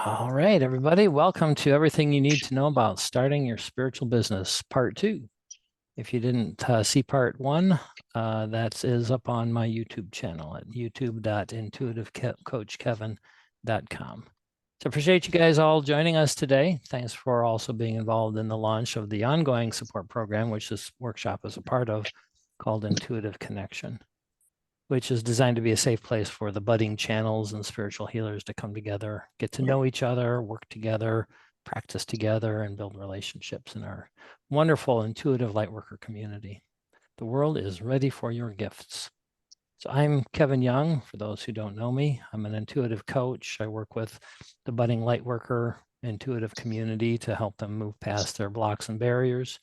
All right, everybody, welcome to Everything You Need to Know About Starting Your Spiritual Business, Part 2. If you didn't see Part 1, that is up on my YouTube channel at youtube.intuitivecoachkevin.com. So appreciate you guys all joining us today. Thanks for also being involved in the launch of the ongoing support program, which this workshop is a part of, called IntuitiveConneXion, which is designed to be a safe place for the budding channels and spiritual healers to come together, get to know each other, work together, practice together, and build relationships in our wonderful intuitive lightworker community. The world is ready for your gifts. So I'm Kevin Young, for those who don't know me. I'm an intuitive coach. I work with the budding lightworker intuitive community to help them move past their blocks and barriers,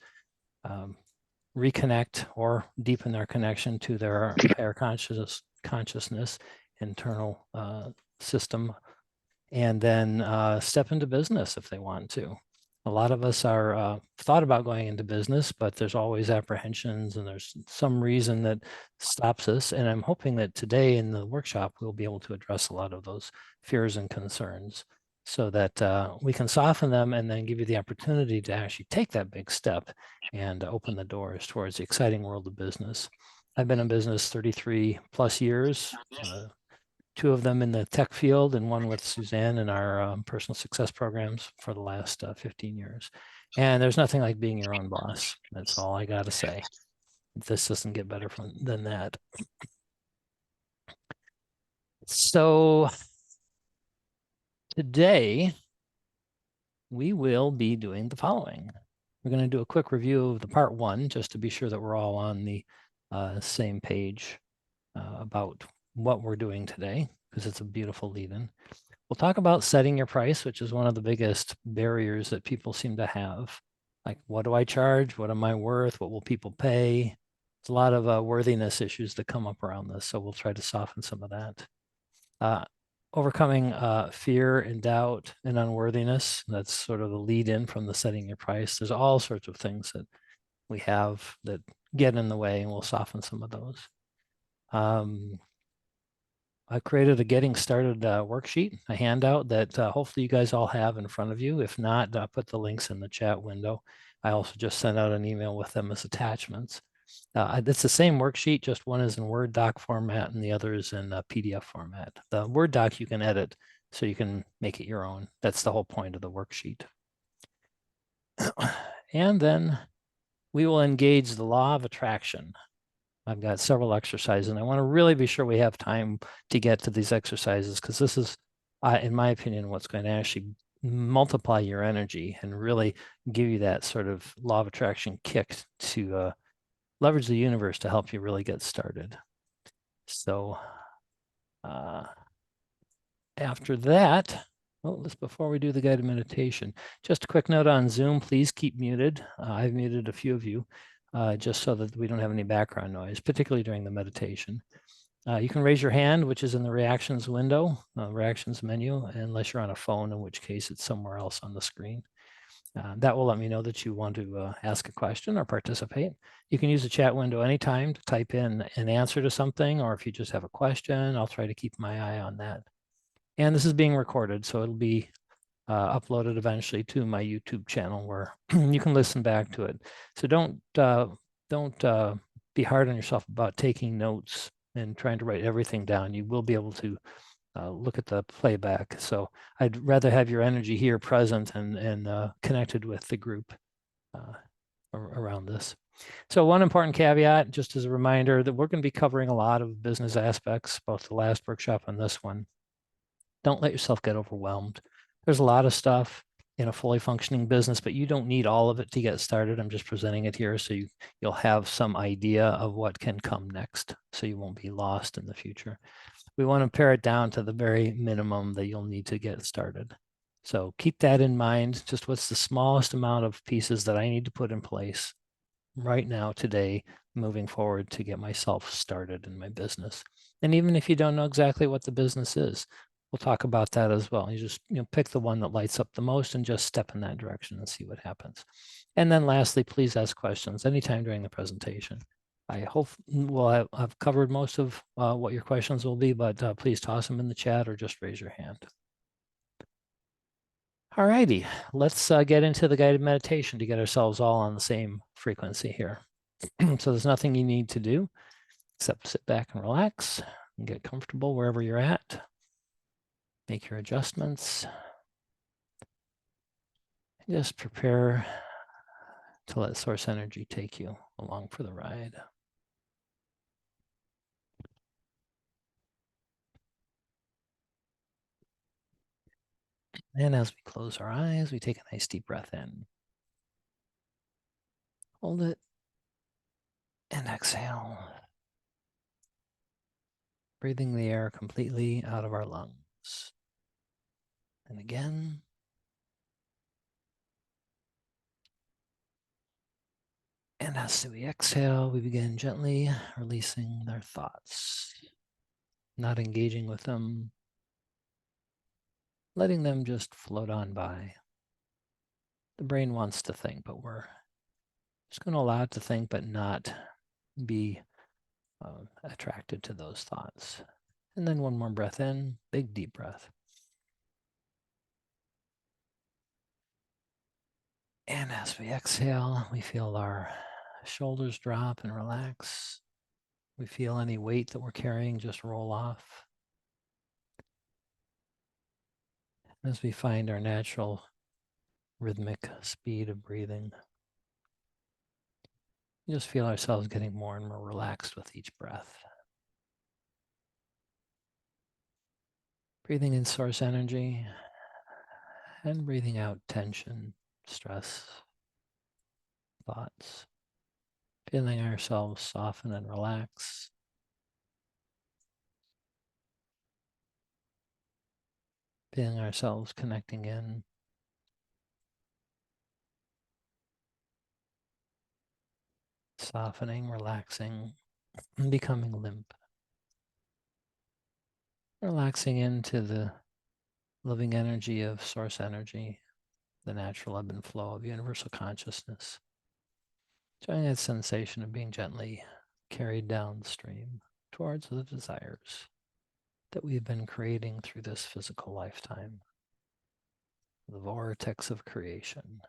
reconnect or deepen their connection to their higher consciousness, internal system, and then step into business if they want to. A lot of us are thought about going into business, but there's always apprehensions and there's some reason that stops us. And I'm hoping that today in the workshop, we'll be able to address a lot of those fears and concerns so that we can soften them and then give you the opportunity to actually take that big step and open the doors towards the exciting world of business. I've been in business 33 plus years, 2 of them in the tech field and 1 with Suzanne in our personal success programs for the last 15 years. And there's nothing like being your own boss. That's all I got to say. This doesn't get better than that. So today, we will be doing the following. We're going to do a quick review of the part 1, just to be sure that we're all on the same page about what we're doing today, because it's a beautiful lead-in. We'll talk about setting your price, which is one of the biggest barriers that people seem to have. Like, what do I charge? What am I worth? What will people pay? There's a lot of worthiness issues that come up around this, so we'll try to soften some of that. Overcoming fear and doubt and unworthiness, that's sort of the lead in from the setting your price. There's all sorts of things that we have that get in the way, and we'll soften some of those. I created a getting started worksheet, a handout that hopefully you guys all have in front of you. If not, I'll put the links in the chat window. I also just sent out an email with them as attachments. It's the same worksheet, just one is in Word doc format and the other is in PDF format. The Word doc you can edit so you can make it your own. That's the whole point of the worksheet. And then we will engage the law of attraction. I've got several exercises, and I want to really be sure we have time to get to these exercises, because this is, in my opinion, what's going to actually multiply your energy and really give you that sort of law of attraction kick to leverage the universe to help you really get started. So after that, well, before we do the guided meditation, just a quick note on Zoom, please keep muted. I've muted a few of you. Just so that we don't have any background noise, particularly during the meditation. You can raise your hand, which is in the reactions window, reactions menu, unless you're on a phone, in which case it's somewhere else on the screen. That will let me know that you want to ask a question or participate. You can use the chat window anytime to type in an answer to something, or if you just have a question, I'll try to keep my eye on that. And this is being recorded, so it'll be uploaded eventually to my YouTube channel where you can listen back to it. So don't be hard on yourself about taking notes and trying to write everything down. You will be able to look at the playback. So I'd rather have your energy here present and connected with the group around this. So one important caveat, just as a reminder, that we're going to be covering a lot of business aspects, both the last workshop and this one. Don't let yourself get overwhelmed. There's a lot of stuff in a fully functioning business, but you don't need all of it to get started. I'm just presenting it here so you'll have some idea of what can come next, so you won't be lost in the future. We want to pare it down to the very minimum that you'll need to get started. So keep that in mind. Just what's the smallest amount of pieces that I need to put in place right now, today, moving forward to get myself started in my business. And even if you don't know exactly what the business is, we'll talk about that as well. You just pick the one that lights up the most and just step in that direction and see what happens. And then lastly, please ask questions anytime during the presentation. I hope I've covered most of what your questions will be, but please toss them in the chat or just raise your hand. All righty, let's get into the guided meditation to get ourselves all on the same frequency here. So there's nothing you need to do except sit back and relax and get comfortable wherever you're at. Make your adjustments. And just prepare to let source energy take you along for the ride. And as we close our eyes, we take a nice deep breath in. Hold it and exhale. Breathing the air completely out of our lungs. And again. And as we exhale, we begin gently releasing our thoughts, not engaging with them, letting them just float on by. The brain wants to think, but we're just going to allow it to think, but not be attracted to those thoughts. And then one more breath in, big deep breath. And as we exhale, we feel our shoulders drop and relax. We feel any weight that we're carrying just roll off. As we find our natural rhythmic speed of breathing, we just feel ourselves getting more and more relaxed with each breath. Breathing in source energy and breathing out tension, stress, thoughts. Feeling ourselves soften and relax. Feeling ourselves connecting in. Softening, relaxing, and becoming limp. Relaxing into the living energy of source energy, the natural ebb and flow of universal consciousness. Enjoying that sensation of being gently carried downstream towards the desires that we've been creating through this physical lifetime, the vortex of creation.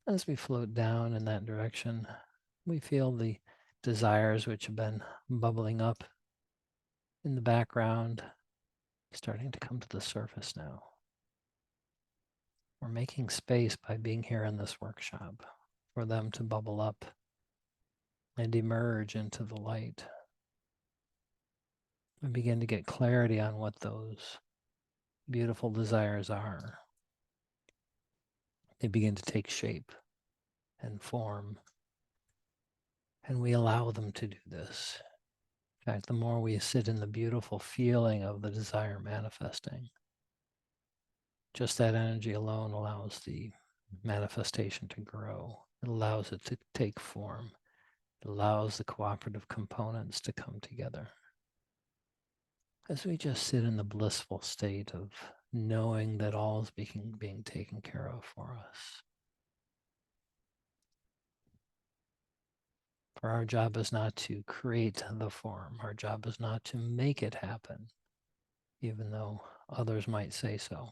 As we float down in that direction, we feel the desires which have been bubbling up in the background starting to come to the surface now. We're making space by being here in this workshop for them to bubble up and emerge into the light. We begin to get clarity on what those beautiful desires are. They begin to take shape and form, and we allow them to do this. In fact, the more we sit in the beautiful feeling of the desire manifesting, just that energy alone allows the manifestation to grow. It allows it to take form. It allows the cooperative components to come together. As we just sit in the blissful state of knowing that all is being taken care of for us. For our job is not to create the form. Our job is not to make it happen, even though others might say so.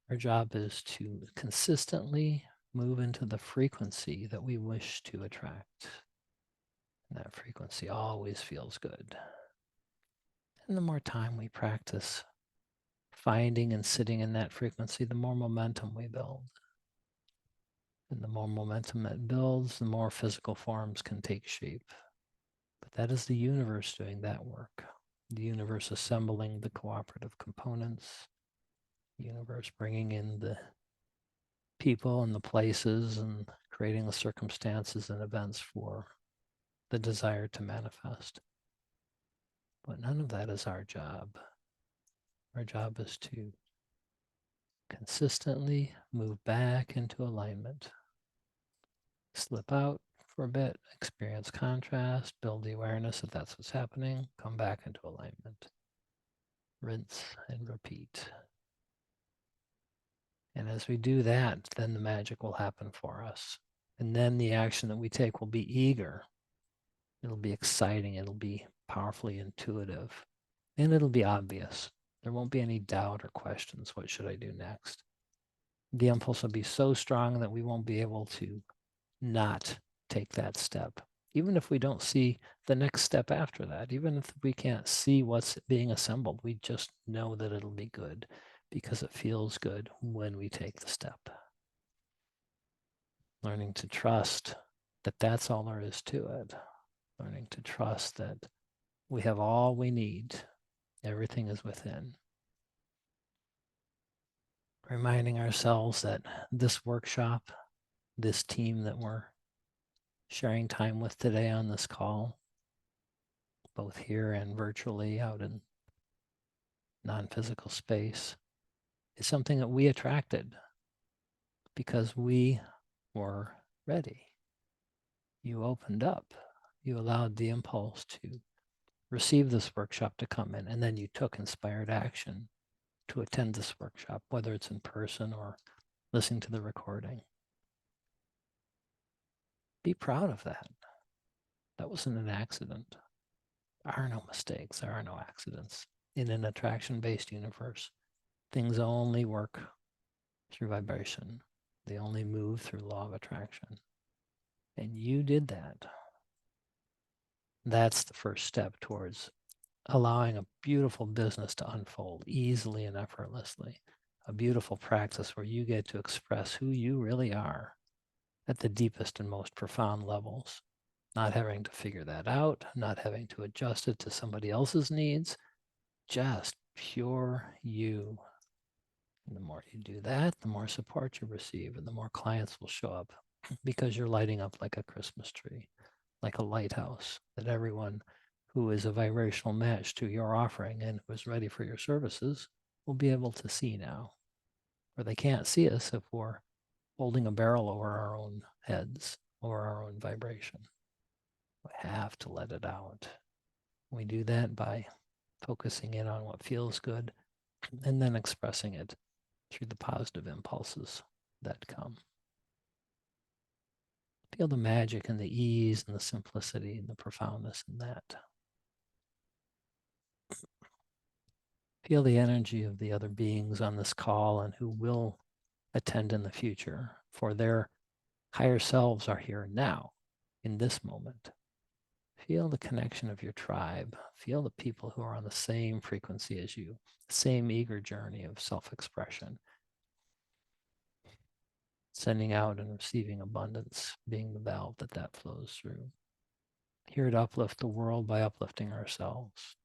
Our job is to consistently move into the frequency that we wish to attract. And that frequency always feels good. And the more time we practice finding and sitting in that frequency, the more momentum we build. And the more momentum it builds, the more physical forms can take shape. But that is the universe doing that work. The universe assembling the cooperative components, the universe bringing in the people and the places and creating the circumstances and events for the desire to manifest. But none of that is our job. Our job is to consistently move back into alignment. Slip out for a bit, experience contrast, build the awareness that that's what's happening, come back into alignment. Rinse and repeat. And as we do that, then the magic will happen for us. And then the action that we take will be eager. It'll be exciting. It'll be powerfully intuitive. And it'll be obvious. There won't be any doubt or questions. What should I do next? The impulse will be so strong that we won't be able to not take that step. Even if we don't see the next step after that, even if we can't see what's being assembled, we just know that it'll be good because it feels good when we take the step. Learning to trust that that's all there is to it. Learning to trust that we have all we need. Everything is within. Reminding ourselves that this workshop, this team that we're sharing time with today on this call, both here and virtually out in non-physical space, is something that we attracted because we were ready. You opened up. You allowed the impulse to receive this workshop to come in, and then you took inspired action to attend this workshop, whether it's in person or listening to the recording. Be proud of that. That wasn't an accident. There are no mistakes. There are no accidents. In an attraction-based universe, things only work through vibration. They only move through law of attraction. And you did that. That's the first step towards allowing a beautiful business to unfold easily and effortlessly. A beautiful practice where you get to express who you really are at the deepest and most profound levels. Not having to figure that out, not having to adjust it to somebody else's needs, just pure you. And the more you do that, the more support you receive and the more clients will show up because you're lighting up like a Christmas tree, like a lighthouse that everyone who is a vibrational match to your offering and who is ready for your services will be able to see now. Or they can't see us if we're holding a barrel over our own heads or our own vibration. We have to let it out. We do that by focusing in on what feels good and then expressing it through the positive impulses that come. Feel the magic and the ease and the simplicity and the profoundness in that. Feel the energy of the other beings on this call and who will attend in the future, for their higher selves are here now, in this moment. Feel the connection of your tribe. Feel the people who are on the same frequency as you, the same eager journey of self-expression. Sending out and receiving abundance, being the valve that flows through. Here to uplift the world by uplifting ourselves.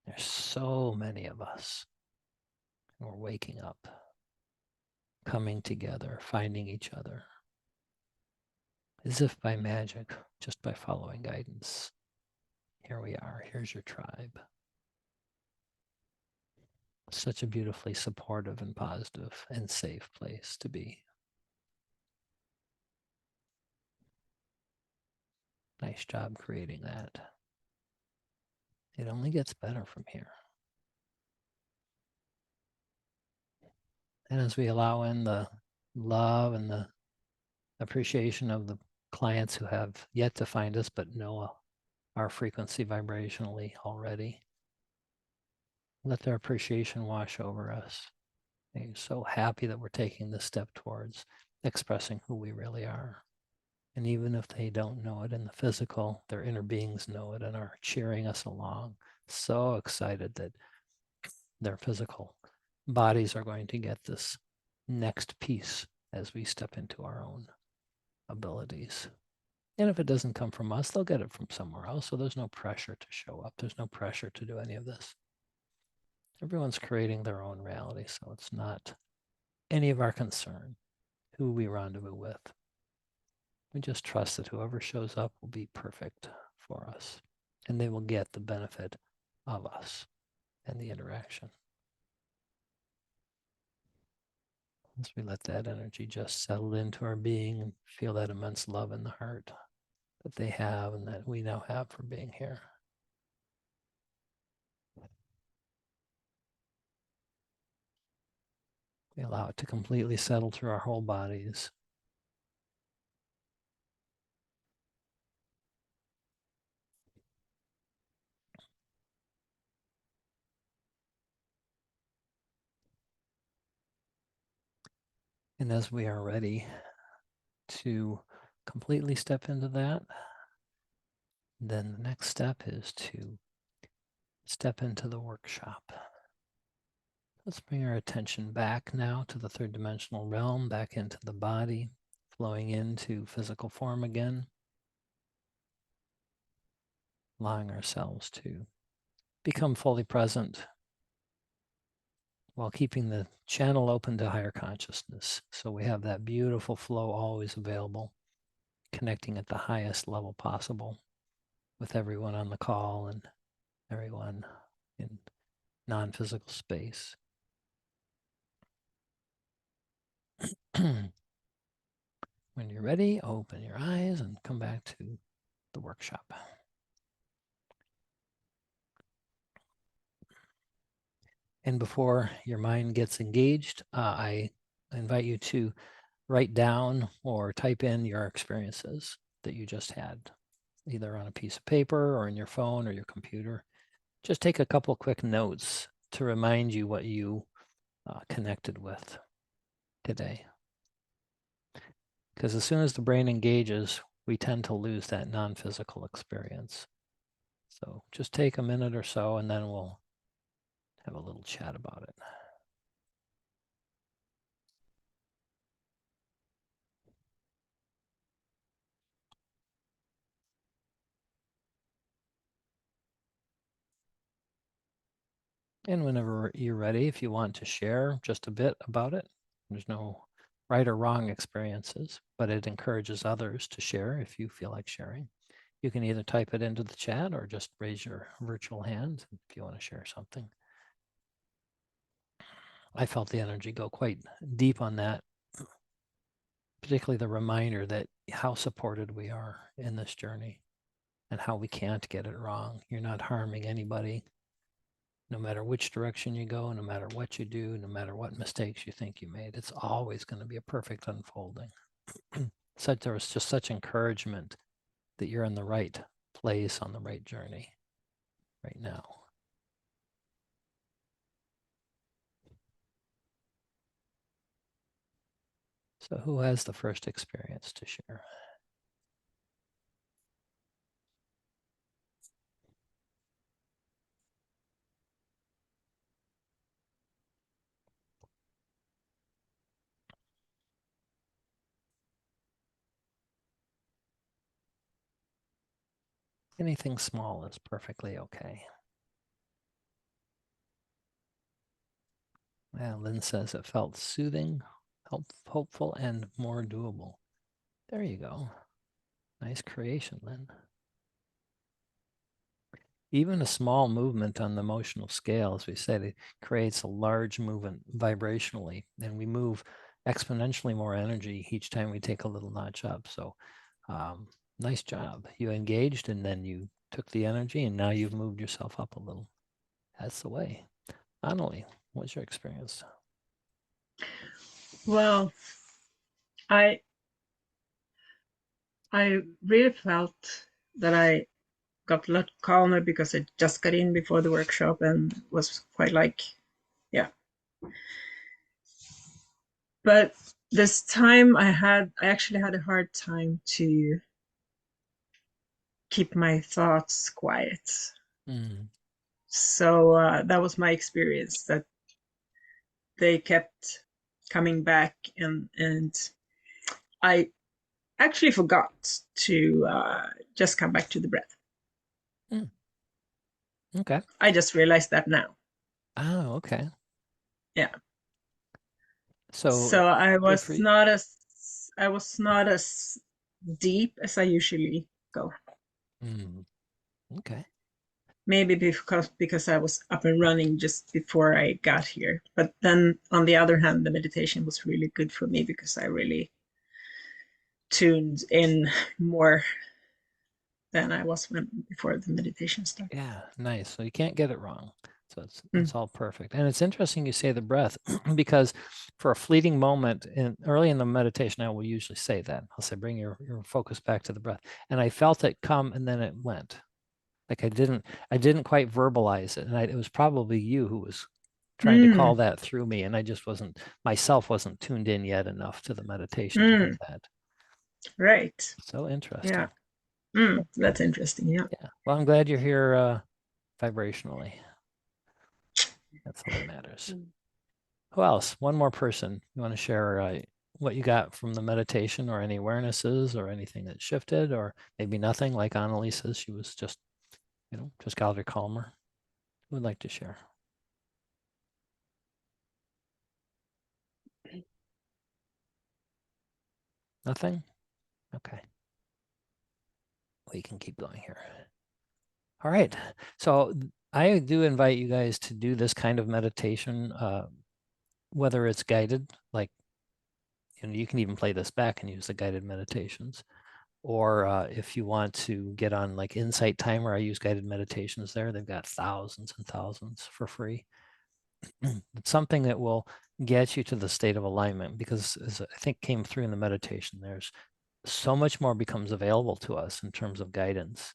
There's so many of us. And we're waking up, coming together, finding each other. As if by magic, just by following guidance. Here we are. Here's your tribe. Such a beautifully supportive and positive and safe place to be. Nice job creating that. It only gets better from here. And as we allow in the love and the appreciation of the clients who have yet to find us but know our frequency vibrationally already, let their appreciation wash over us. I'm so happy that we're taking this step towards expressing who we really are. And even if they don't know it in the physical, their inner beings know it and are cheering us along. So excited that their physical bodies are going to get this next piece as we step into our own abilities. And if it doesn't come from us, they'll get it from somewhere else. So there's no pressure to show up. There's no pressure to do any of this. Everyone's creating their own reality. So it's not any of our concern who we rendezvous with. We just trust that whoever shows up will be perfect for us. And they will get the benefit of us and the interaction. As we let that energy just settle into our being and feel that immense love in the heart that they have and that we now have for being here. We allow it to completely settle through our whole bodies. And as we are ready to completely step into that, then the next step is to step into the workshop. Let's bring our attention back now to the third dimensional realm, back into the body, flowing into physical form again, allowing ourselves to become fully present while keeping the channel open to higher consciousness. So we have that beautiful flow always available, connecting at the highest level possible with everyone on the call and everyone in non-physical space. When you're ready, open your eyes and come back to the workshop. And before your mind gets engaged, I invite you to write down or type in your experiences that you just had, either on a piece of paper or in your phone or your computer. Just take a couple quick notes to remind you what you connected with today. Because as soon as the brain engages, we tend to lose that non-physical experience. So just take a minute or so and then we'll have a little chat about it. And whenever you're ready, if you want to share just a bit about it, there's no right or wrong experiences, but it encourages others to share if you feel like sharing. You can either type it into the chat or just raise your virtual hand if you want to share something. I felt the energy go quite deep on that, particularly the reminder that how supported we are in this journey and how we can't get it wrong. You're not harming anybody. No matter which direction you go, no matter what you do, no matter what mistakes you think you made, it's always going to be a perfect unfolding. There was just such encouragement that you're in the right place on the right journey right now. So who has the first experience to share? Anything small is perfectly okay. Well, Lynn says it felt soothing, hopeful, and more doable. There you go. Nice creation, Lynn. Even a small movement on the emotional scale, as we said, it creates a large movement vibrationally, and we move exponentially more energy each time we take a little notch up. So nice job. You engaged and then you took the energy and now you've moved yourself up a little. That's the way. Annalie, what's your experience? Well, I really felt that I got a lot calmer because I just got in before the workshop and was quite like, yeah. But this time I actually had a hard time to keep my thoughts quiet. Mm. So that was my experience, that they kept coming back, and I actually forgot to just come back to the breath. Mm. Okay. I just realized that now. Oh, okay. Yeah. So So good for you. I was not as deep as I usually go. Mm. Okay. Maybe because I was up and running just before I got here. But then on the other hand, the meditation was really good for me because I really tuned in more than I was before the meditation started. Yeah, nice. So you can't get it wrong. So it's Mm. all perfect. And it's interesting you say the breath because for a fleeting moment early in the meditation, I will usually say that. I'll say, bring your focus back to the breath. And I felt it come and then it went. Like I didn't quite verbalize it. And it was probably you who was trying to call that through me, and I just wasn't tuned in yet enough to the meditation to do that. Right. So interesting. Yeah. That's interesting. Yeah. Yeah. Well, I'm glad you're here vibrationally. That's all that matters. Who else? One more person. You want to share what you got from the meditation, or any awarenesses, or anything that shifted, or maybe nothing, like Annalisa's. She was just, just got her calmer. Who would like to share? Nothing? Okay. We can keep going here. All right. So I do invite you guys to do this kind of meditation, whether it's guided, like, you can even play this back and use the guided meditations. Or if you want to get on like Insight Timer, I use guided meditations there. They've got thousands and thousands for free. It's something that will get you to the state of alignment, because as I think came through in the meditation, there's so much more becomes available to us in terms of guidance,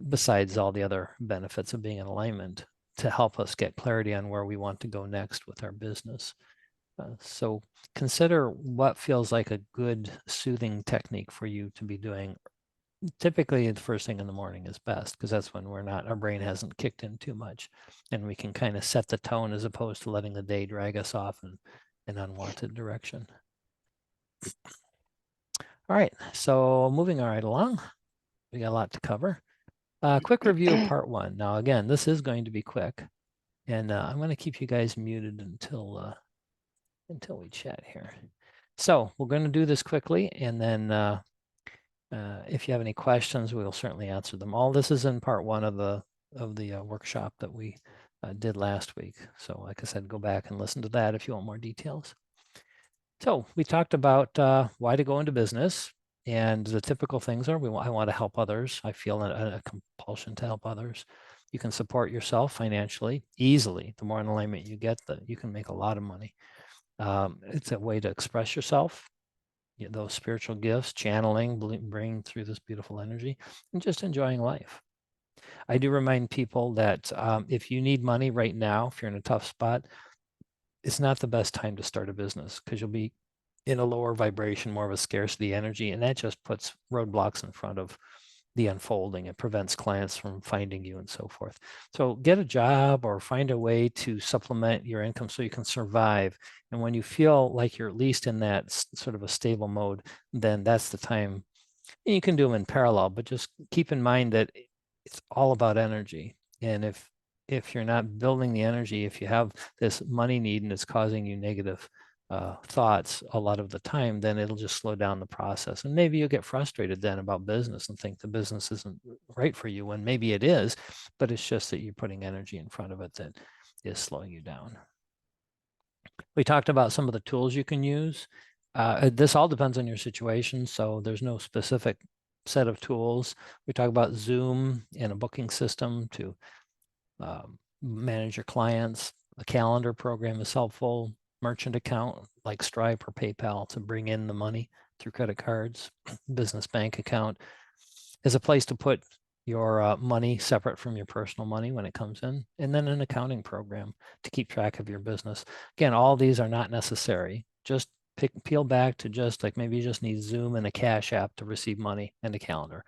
besides all the other benefits of being in alignment, to help us get clarity on where we want to go next with our business. So consider what feels like a good soothing technique for you to be doing. Typically, the first thing in the morning is best, because that's when our brain hasn't kicked in too much, and we can kind of set the tone as opposed to letting the day drag us off in an unwanted direction. All right, so moving right along, we got a lot to cover. Quick review of part one. Now, again, this is going to be quick, and I'm going to keep you guys muted until we chat here. So we're going to do this quickly, and then if you have any questions, we will certainly answer them. All this is in part one of the workshop that we did last week. So like I said, go back and listen to that if you want more details. So we talked about why to go into business, and the typical things are I want to help others. I feel a compulsion to help others. You can support yourself financially easily. The more in alignment you get, you can make a lot of money. It's a way to express yourself, those spiritual gifts, channeling, bringing through this beautiful energy, and just enjoying life. I do remind people that if you need money right now, if you're in a tough spot, it's not the best time to start a business, because you'll be in a lower vibration, more of a scarcity energy, and that just puts roadblocks in front of the unfolding. It prevents clients from finding you and so forth. So get a job or find a way to supplement your income so you can survive. And when you feel like you're at least in that sort of a stable mode, then that's the time. And you can do them in parallel, but just keep in mind that it's all about energy. And if you're not building the energy, if you have this money need and it's causing you negative thoughts a lot of the time, then it'll just slow down the process. And maybe you'll get frustrated then about business and think the business isn't right for you, when maybe it is, but it's just that you're putting energy in front of it that is slowing you down. We talked about some of the tools you can use. This all depends on your situation, so there's no specific set of tools. We talk about Zoom and a booking system to manage your clients. A calendar program is helpful. Merchant account like Stripe or PayPal to bring in the money through credit cards. Business bank account is a place to put your money separate from your personal money when it comes in. And then an accounting program to keep track of your business. Again, all these are not necessary. Just peel back to just like maybe you just need Zoom and a Cash app to receive money, and a calendar.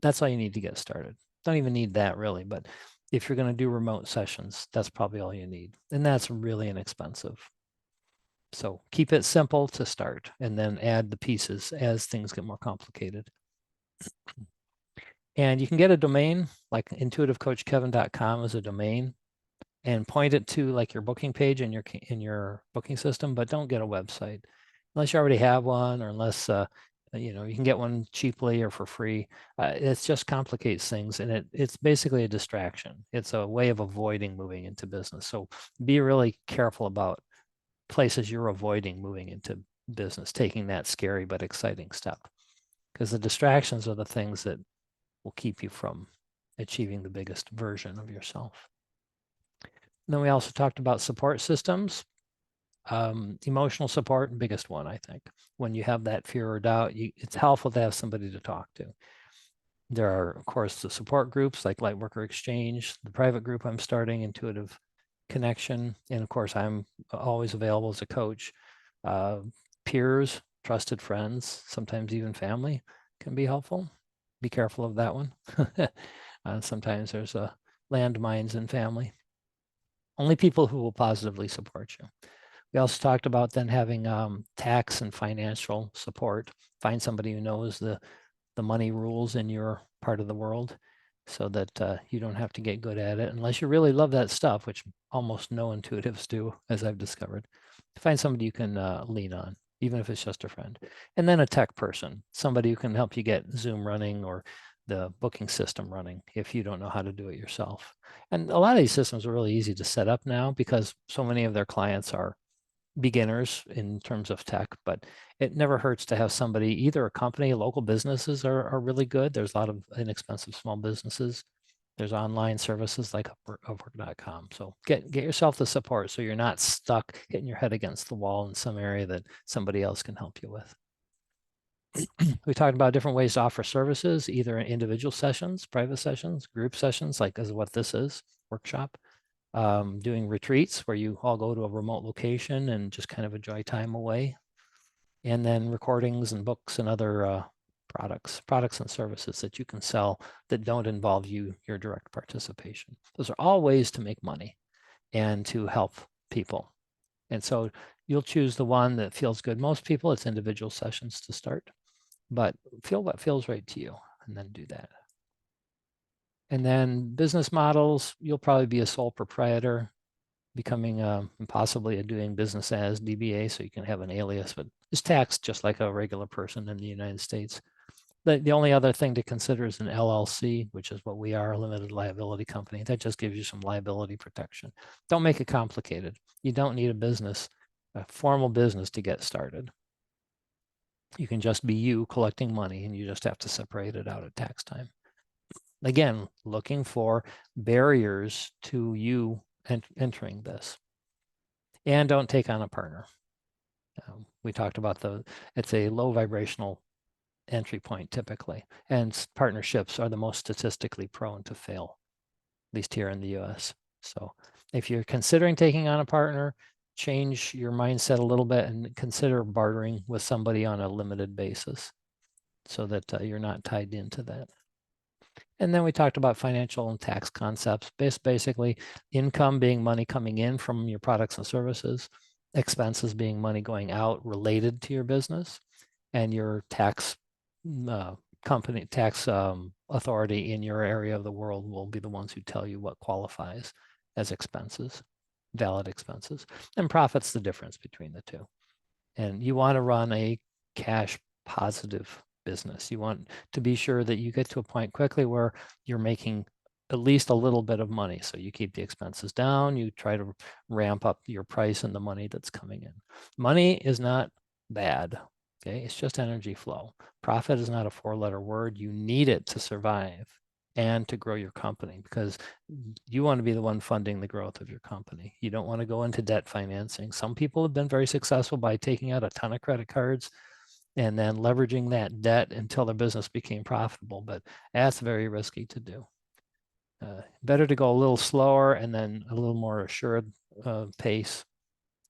That's all you need to get started. Don't even need that really, but if you're going to do remote sessions, that's probably all you need. And that's really inexpensive. So keep it simple to start, and then add the pieces as things get more complicated. And you can get a domain, like intuitivecoachkevin.com is a domain, and point it to like your booking page in your booking system, but don't get a website unless you already have one, or unless you can get one cheaply or for free. It just complicates things, and it's basically a distraction. It's a way of avoiding moving into business. So be really careful about places you're avoiding moving into business, taking that scary but exciting step, because the distractions are the things that will keep you from achieving the biggest version of yourself. And then we also talked about support systems. Emotional support, biggest one, I think. When you have that fear or doubt, it's helpful to have somebody to talk to. There are, of course, the support groups like Lightworker Exchange, the private group I'm starting, Intuitive connection. And of course, I'm always available as a coach. Peers, trusted friends, sometimes even family can be helpful. Be careful of that one. Sometimes there's landmines in family. Only people who will positively support you. We also talked about then having tax and financial support. Find somebody who knows the money rules in your part of the world so that you don't have to get good at it unless you really love that stuff, which almost no intuitives do, as I've discovered. Find somebody you can lean on, even if it's just a friend. And then a tech person, somebody who can help you get Zoom running or the booking system running if you don't know how to do it yourself. And a lot of these systems are really easy to set up now because so many of their clients are beginners in terms of tech, but it never hurts to have somebody, either a company, local businesses are really good. There's a lot of inexpensive small businesses. There's online services like Upwork.com. So get yourself the support so you're not stuck hitting your head against the wall in some area that somebody else can help you with. We talked about different ways to offer services, either in individual sessions, private sessions, group sessions, like is what this is, workshop. Doing retreats where you all go to a remote location and just kind of enjoy time away. And then recordings and books and other products and services that you can sell that don't involve your direct participation. Those are all ways to make money and to help people. And so you'll choose the one that feels good. Most people, it's individual sessions to start, but feel what feels right to you and then do that. And then business models, you'll probably be a sole proprietor, becoming possibly doing business as DBA, so you can have an alias, but it's taxed just like a regular person in the United States. The only other thing to consider is an LLC, which is what we are, a limited liability company. That just gives you some liability protection. Don't make it complicated. You don't need a formal business to get started. You can just be you collecting money and you just have to separate it out at tax time. Again, looking for barriers to you entering this. And don't take on a partner. We talked about it's a low vibrational entry point typically, and partnerships are the most statistically prone to fail, at least here in the US. So if you're considering taking on a partner, change your mindset a little bit and consider bartering with somebody on a limited basis so that you're not tied into that. And then we talked about financial and tax concepts, basically income being money coming in from your products and services, expenses being money going out related to your business, and your tax company, tax authority in your area of the world will be the ones who tell you what qualifies as expenses, valid expenses, and profit's the difference between the two. And you want to run a cash positive business. You want to be sure that you get to a point quickly where you're making at least a little bit of money. So you keep the expenses down, you try to ramp up your price and the money that's coming in. Money is not bad. Okay, it's just energy flow. Profit is not a four-letter word. You need it to survive and to grow your company because you want to be the one funding the growth of your company. You don't want to go into debt financing. Some people have been very successful by taking out a ton of credit cards and then leveraging that debt until their business became profitable, but that's very risky to do. Better to go a little slower and then a little more assured pace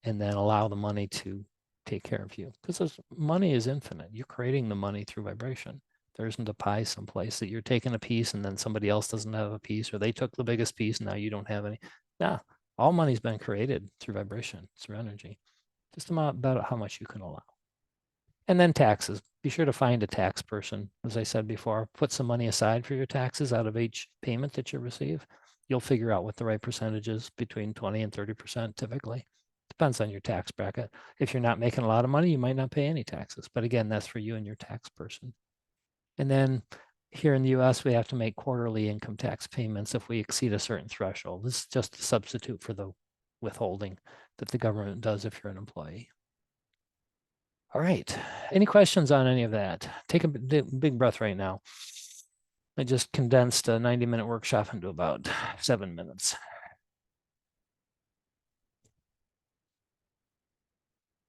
and then allow the money to take care of you because money is infinite. You're creating the money through vibration. There isn't a pie someplace that you're taking a piece and then somebody else doesn't have a piece or they took the biggest piece and now you don't have any. Yeah, all money's been created through vibration, through energy. Just about how much you can allow. And then taxes. Be sure to find a tax person. As I said before, put some money aside for your taxes out of each payment that you receive. You'll figure out what the right percentage is, between 20 and 30% typically. Depends on your tax bracket. If you're not making a lot of money, you might not pay any taxes. But again, that's for you and your tax person. And then here in the US, we have to make quarterly income tax payments if we exceed a certain threshold. This is just a substitute for the withholding that the government does if you're an employee. All right. Any questions on any of that? Take a big breath right now. I just condensed a 90-minute workshop into about 7 minutes.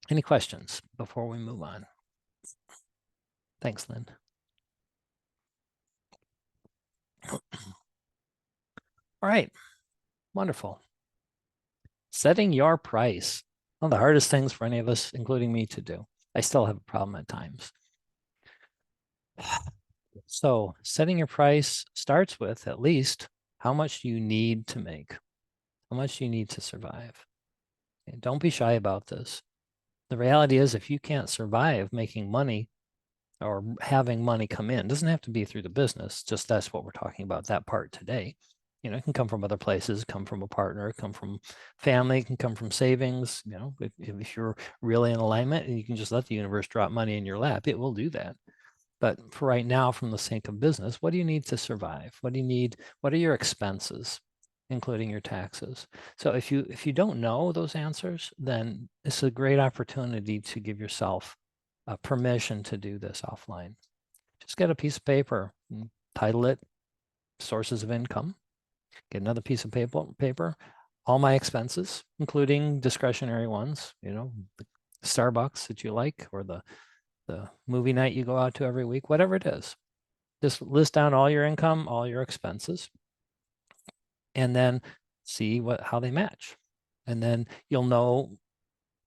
Any questions before we move on? Thanks, Lynn. All right. Wonderful. Setting your price. One of the hardest things for any of us, including me, to do. I still have a problem at times. So setting your price starts with at least how much you need to make, how much you need to survive. And don't be shy about this. The reality is, if you can't survive making money or having money come in, it doesn't have to be through the business, just that's what we're talking about, that part today. You know, it can come from other places, come from a partner, come from family, can come from savings. You know, if you're really in alignment and you can just let the universe drop money in your lap, it will do that. But for right now, from the sake of business, what do you need to survive? What do you need? What are your expenses, including your taxes? So if you don't know those answers, then it's a great opportunity to give yourself permission to do this offline. Just get a piece of paper, and title it sources of income. Get another piece of paper, all my expenses, including discretionary ones, you know, the Starbucks that you like, or the movie night you go out to every week, whatever it is. Just list down all your income, all your expenses, and then see how they match. And then you'll know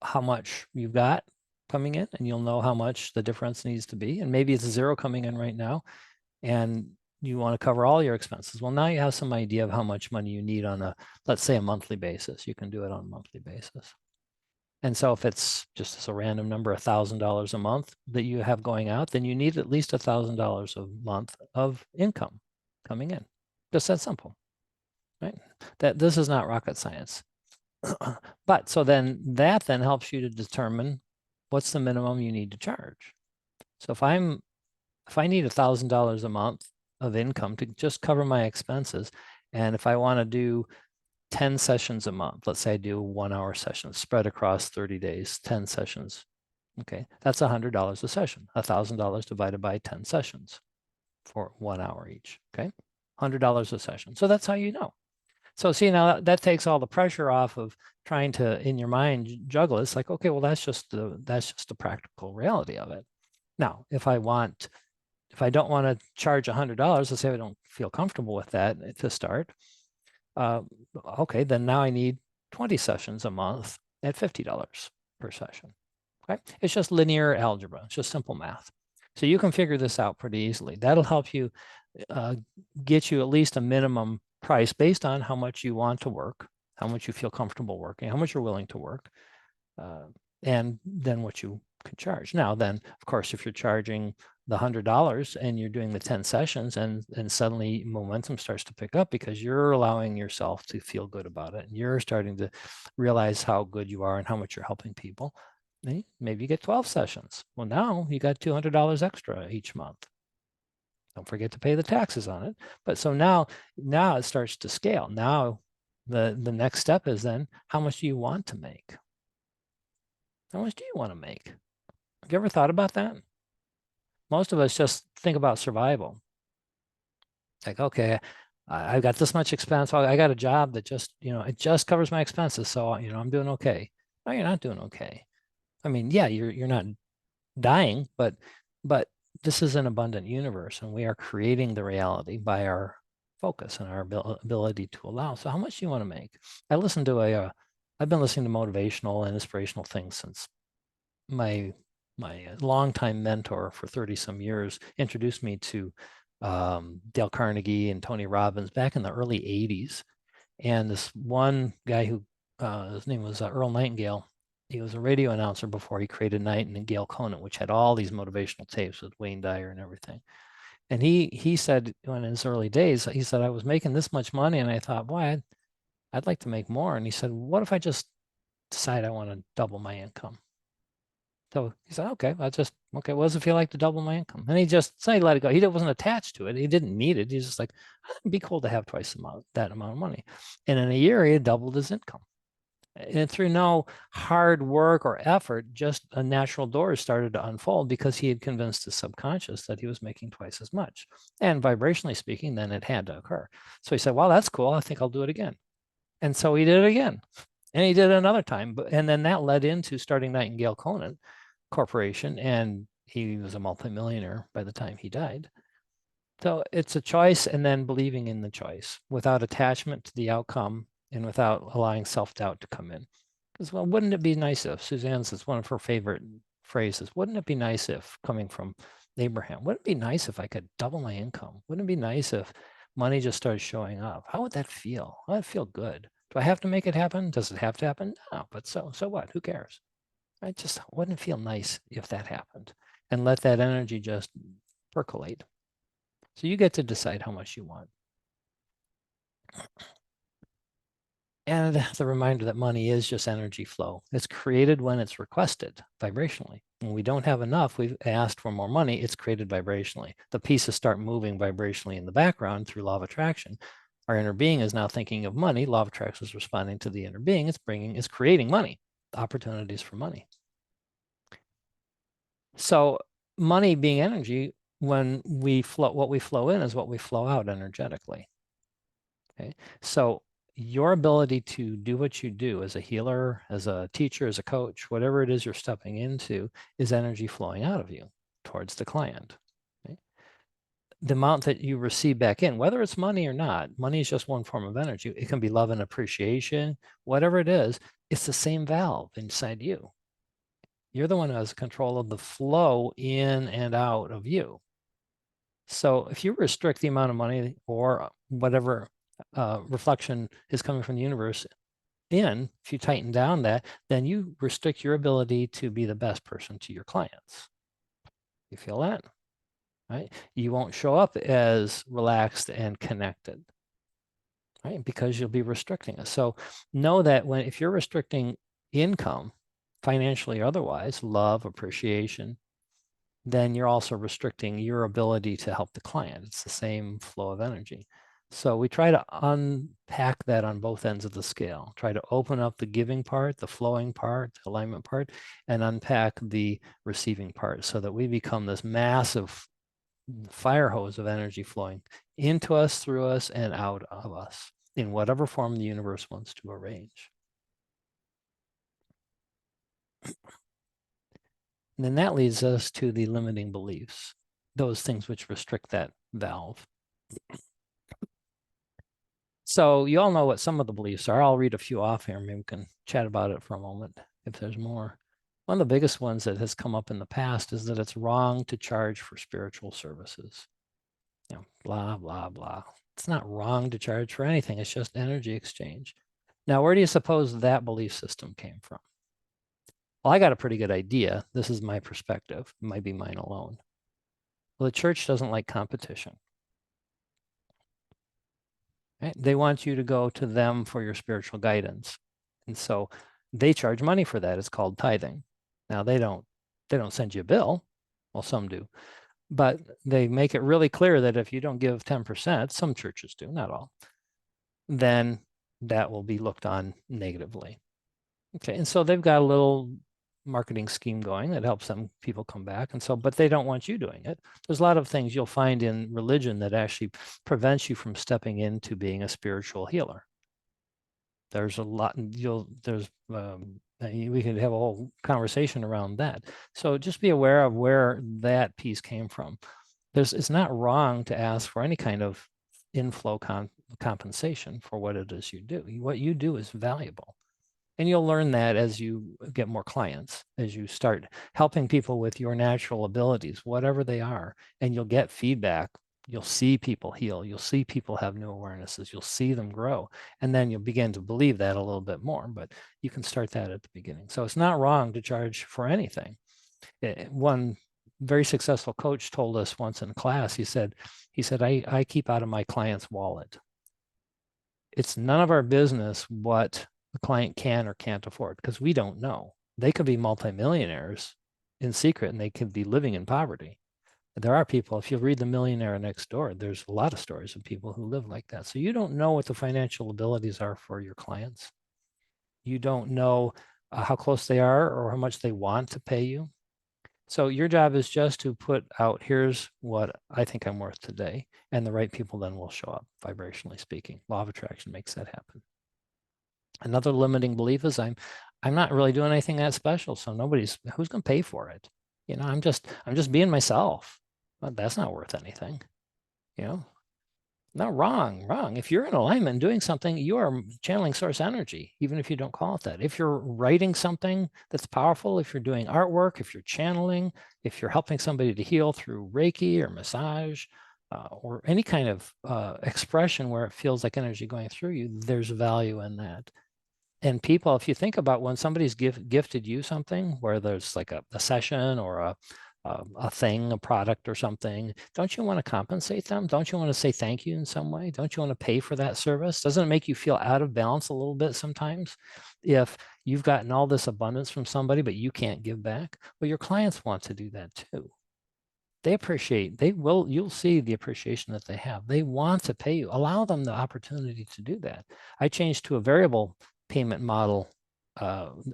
how much you've got coming in, and you'll know how much the difference needs to be. And maybe it's zero coming in right now, and you want to cover all your expenses. Well, now you have some idea of how much money you need on let's say, a monthly basis. You can do it on a monthly basis. And so if it's just as a random number, $1,000 a month that you have going out, then you need at least $1,000 a month of income coming in. Just that simple, right? This is not rocket science. But so then that then helps you to determine what's the minimum you need to charge. So if I need $1,000 a month of income to just cover my expenses, and if I want to do 10 sessions a month, let's say I do 1-hour sessions spread across 30 days, 10 sessions. Okay, that's $100 a session, $1,000 divided by 10 sessions for 1 hour each. Okay, $100 a session. So that's how you know. So see, now that takes all the pressure off of trying to, in your mind, juggle. It's like, okay, well, that's just the practical reality of it. Now, if I don't want to charge $100, let's say I don't feel comfortable with that to start, okay, then now I need 20 sessions a month at $50 per session. Okay, it's just linear algebra. It's just simple math. So you can figure this out pretty easily. That'll help you get you at least a minimum price based on how much you want to work, how much you feel comfortable working, how much you're willing to work, and then what you can charge. Now, then, of course, if you're charging the $100 and you're doing the 10 sessions, and suddenly momentum starts to pick up because you're allowing yourself to feel good about it, and you're starting to realize how good you are and how much you're helping people, maybe you get 12 sessions. Well, now you got $200 extra each month. Don't forget to pay the taxes on it. But so now it starts to scale. Now the next step is then, how much do you want to make? How much do you want to make? Have you ever thought about that? Most of us just think about survival. Like, okay, I've got this much expense. I got a job that just, it just covers my expenses. So, I'm doing okay. No, you're not doing okay. I mean, yeah, you're not dying, but this is an abundant universe, and we are creating the reality by our focus and our ability to allow. So how much do you want to make? I've been listening to motivational and inspirational things since my longtime mentor for 30 some years introduced me to Dale Carnegie and Tony Robbins back in the early 80s. And this one guy who, his name was Earl Nightingale. He was a radio announcer before he created Nightingale Conant, which had all these motivational tapes with Wayne Dyer and everything. And he said, in his early days, he said, I was making this much money, and I thought, boy, I'd like to make more. And he said, what if I just decide I want to double my income? So he said, okay, what does it feel like to double my income? And he just said, let it go. He wasn't attached to it. He didn't need it. He's just like, it'd be cool to have twice that amount of money. And in a year, he had doubled his income. And through no hard work or effort, just a natural doors started to unfold because he had convinced his subconscious that he was making twice as much. And vibrationally speaking, then it had to occur. So he said, well, that's cool. I think I'll do it again. And so he did it again. And he did it another time. And then that led into starting Nightingale Conant Corporation. And he was a multimillionaire by the time he died. So it's a choice, and then believing in the choice without attachment to the outcome, and without allowing self-doubt to come in. Because, well, wouldn't it be nice if, Suzanne says one of her favorite phrases, wouldn't it be nice if, coming from Abraham, wouldn't it be nice if I could double my income? Wouldn't it be nice if money just started showing up? How would that feel? How would it feel good? Do I have to make it happen? Does it have to happen? No, but so what? Who cares? I just wouldn't it feel nice if that happened, and let that energy just percolate. So you get to decide how much you want. And the reminder that money is just energy flow. It's created when it's requested vibrationally. When we don't have enough, we've asked for more money, it's created vibrationally. The pieces start moving vibrationally in the background through law of attraction. Our inner being is now thinking of money. Law of attraction is responding to the inner being. It's creating money, opportunities for money. So money being energy, when we flow, what we flow in is what we flow out energetically. Okay. So your ability to do what you do as a healer, as a teacher, as a coach, whatever it is you're stepping into, is energy flowing out of you towards the client. Okay? The amount that you receive back in, whether it's money or not, money is just one form of energy. It can be love and appreciation, whatever it is, it's the same valve inside you. You're the one who has control of the flow in and out of you. So if you restrict the amount of money or whatever reflection is coming from the universe in, if you tighten down that, then you restrict your ability to be the best person to your clients. You feel that, right? You won't show up as relaxed and connected, right? Because you'll be restricting it. So know that if you're restricting income, financially or otherwise, love, appreciation, then you're also restricting your ability to help the client. It's the same flow of energy. So we try to unpack that on both ends of the scale, try to open up the giving part, the flowing part, the alignment part, and unpack the receiving part so that we become this massive fire hose of energy flowing into us, through us, and out of us in whatever form the universe wants to arrange. And then that leads us to the limiting beliefs, those things which restrict that valve. So you all know what some of the beliefs are. I'll read a few off here. Maybe we can chat about it for a moment if there's more. One of the biggest ones that has come up in the past is that it's wrong to charge for spiritual services. You know, blah, blah, blah. It's not wrong to charge for anything. It's just energy exchange. Now, where do you suppose that belief system came from? Well, I got a pretty good idea. This is my perspective. It might be mine alone. Well, the church doesn't like competition. Right? They want you to go to them for your spiritual guidance. And so they charge money for that. It's called tithing. Now they don't send you a bill. Well, some do. But they make it really clear that if you don't give 10%, some churches do, not all, then that will be looked on negatively. Okay. And so they've got a little marketing scheme going that helps some people come back. And so, but they don't want you doing it. There's a lot of things you'll find in religion that actually prevents you from stepping into being a spiritual healer. There's a lot, we could have a whole conversation around that. So just be aware of where that piece came from. It's not wrong to ask for any kind of inflow compensation for what it is you do. What you do is valuable. And you'll learn that as you get more clients, as you start helping people with your natural abilities, whatever they are, and you'll get feedback. You'll see people heal. You'll see people have new awarenesses. You'll see them grow. And then you'll begin to believe that a little bit more, but you can start that at the beginning. So it's not wrong to charge for anything. One very successful coach told us once in class, he said, I keep out of my client's wallet. It's none of our business what the client can or can't afford because we don't know. They could be multimillionaires in secret and they could be living in poverty. There are people, if you read The Millionaire Next Door, there's a lot of stories of people who live like that. So you don't know what the financial abilities are for your clients. You don't know how close they are or how much they want to pay you. So your job is just to put out, here's what I think I'm worth today. And the right people then will show up, vibrationally speaking. Law of attraction makes that happen. Another limiting belief is I'm not really doing anything that special. So who's going to pay for it? You know, I'm just being myself. Well, that's not worth anything. You know, No, wrong. If you're in alignment and doing something, you are channeling source energy, even if you don't call it that. If you're writing something that's powerful, if you're doing artwork, if you're channeling, if you're helping somebody to heal through Reiki or massage, or any kind of expression where it feels like energy going through you, there's value in that. And people, if you think about when somebody's gifted you something, where there's like a session or a thing, a product or something, don't you want to compensate them? Don't you want to say thank you in some way? Don't you want to pay for that service? Doesn't it make you feel out of balance a little bit sometimes if you've gotten all this abundance from somebody, but you can't give back? Well, your clients want to do that too. They appreciate, you'll see the appreciation that they have. They want to pay you. Allow them the opportunity to do that. I changed to a variable payment model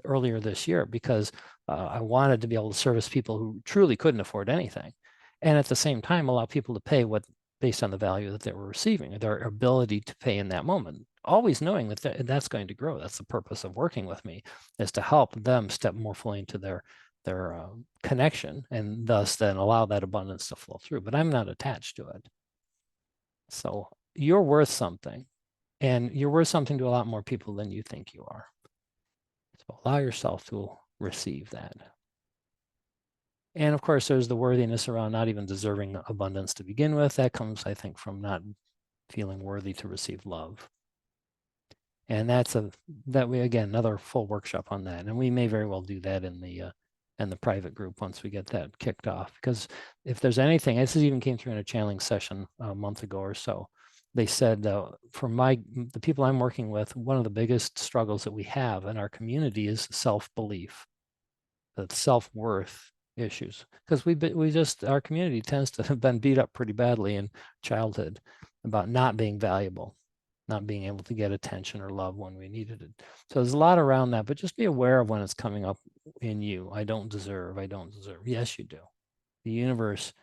earlier this year because I wanted to be able to service people who truly couldn't afford anything. And at the same time, allow people to pay what based on the value that they were receiving, their ability to pay in that moment. Always knowing that that's going to grow. That's the purpose of working with me, is to help them step more fully into their connection and thus then allow that abundance to flow through. But I'm not attached to it. So you're worth something, and you're worth something to a lot more people than you think you are. So allow yourself to receive that. And of course, there's the worthiness around not even deserving abundance to begin with. That comes, I think, from not feeling worthy to receive love. And that way, again, another full workshop on that. And we may very well do that in the private group once we get that kicked off. Because if there's anything, this even came through in a channeling session a month ago or so. They said for the people I'm working with, one of the biggest struggles that we have in our community is self-belief, the self-worth issues. Because our community tends to have been beat up pretty badly in childhood about not being valuable, not being able to get attention or love when we needed it. So there's a lot around that, but just be aware of when it's coming up in you. I don't deserve. Yes, you do. The universe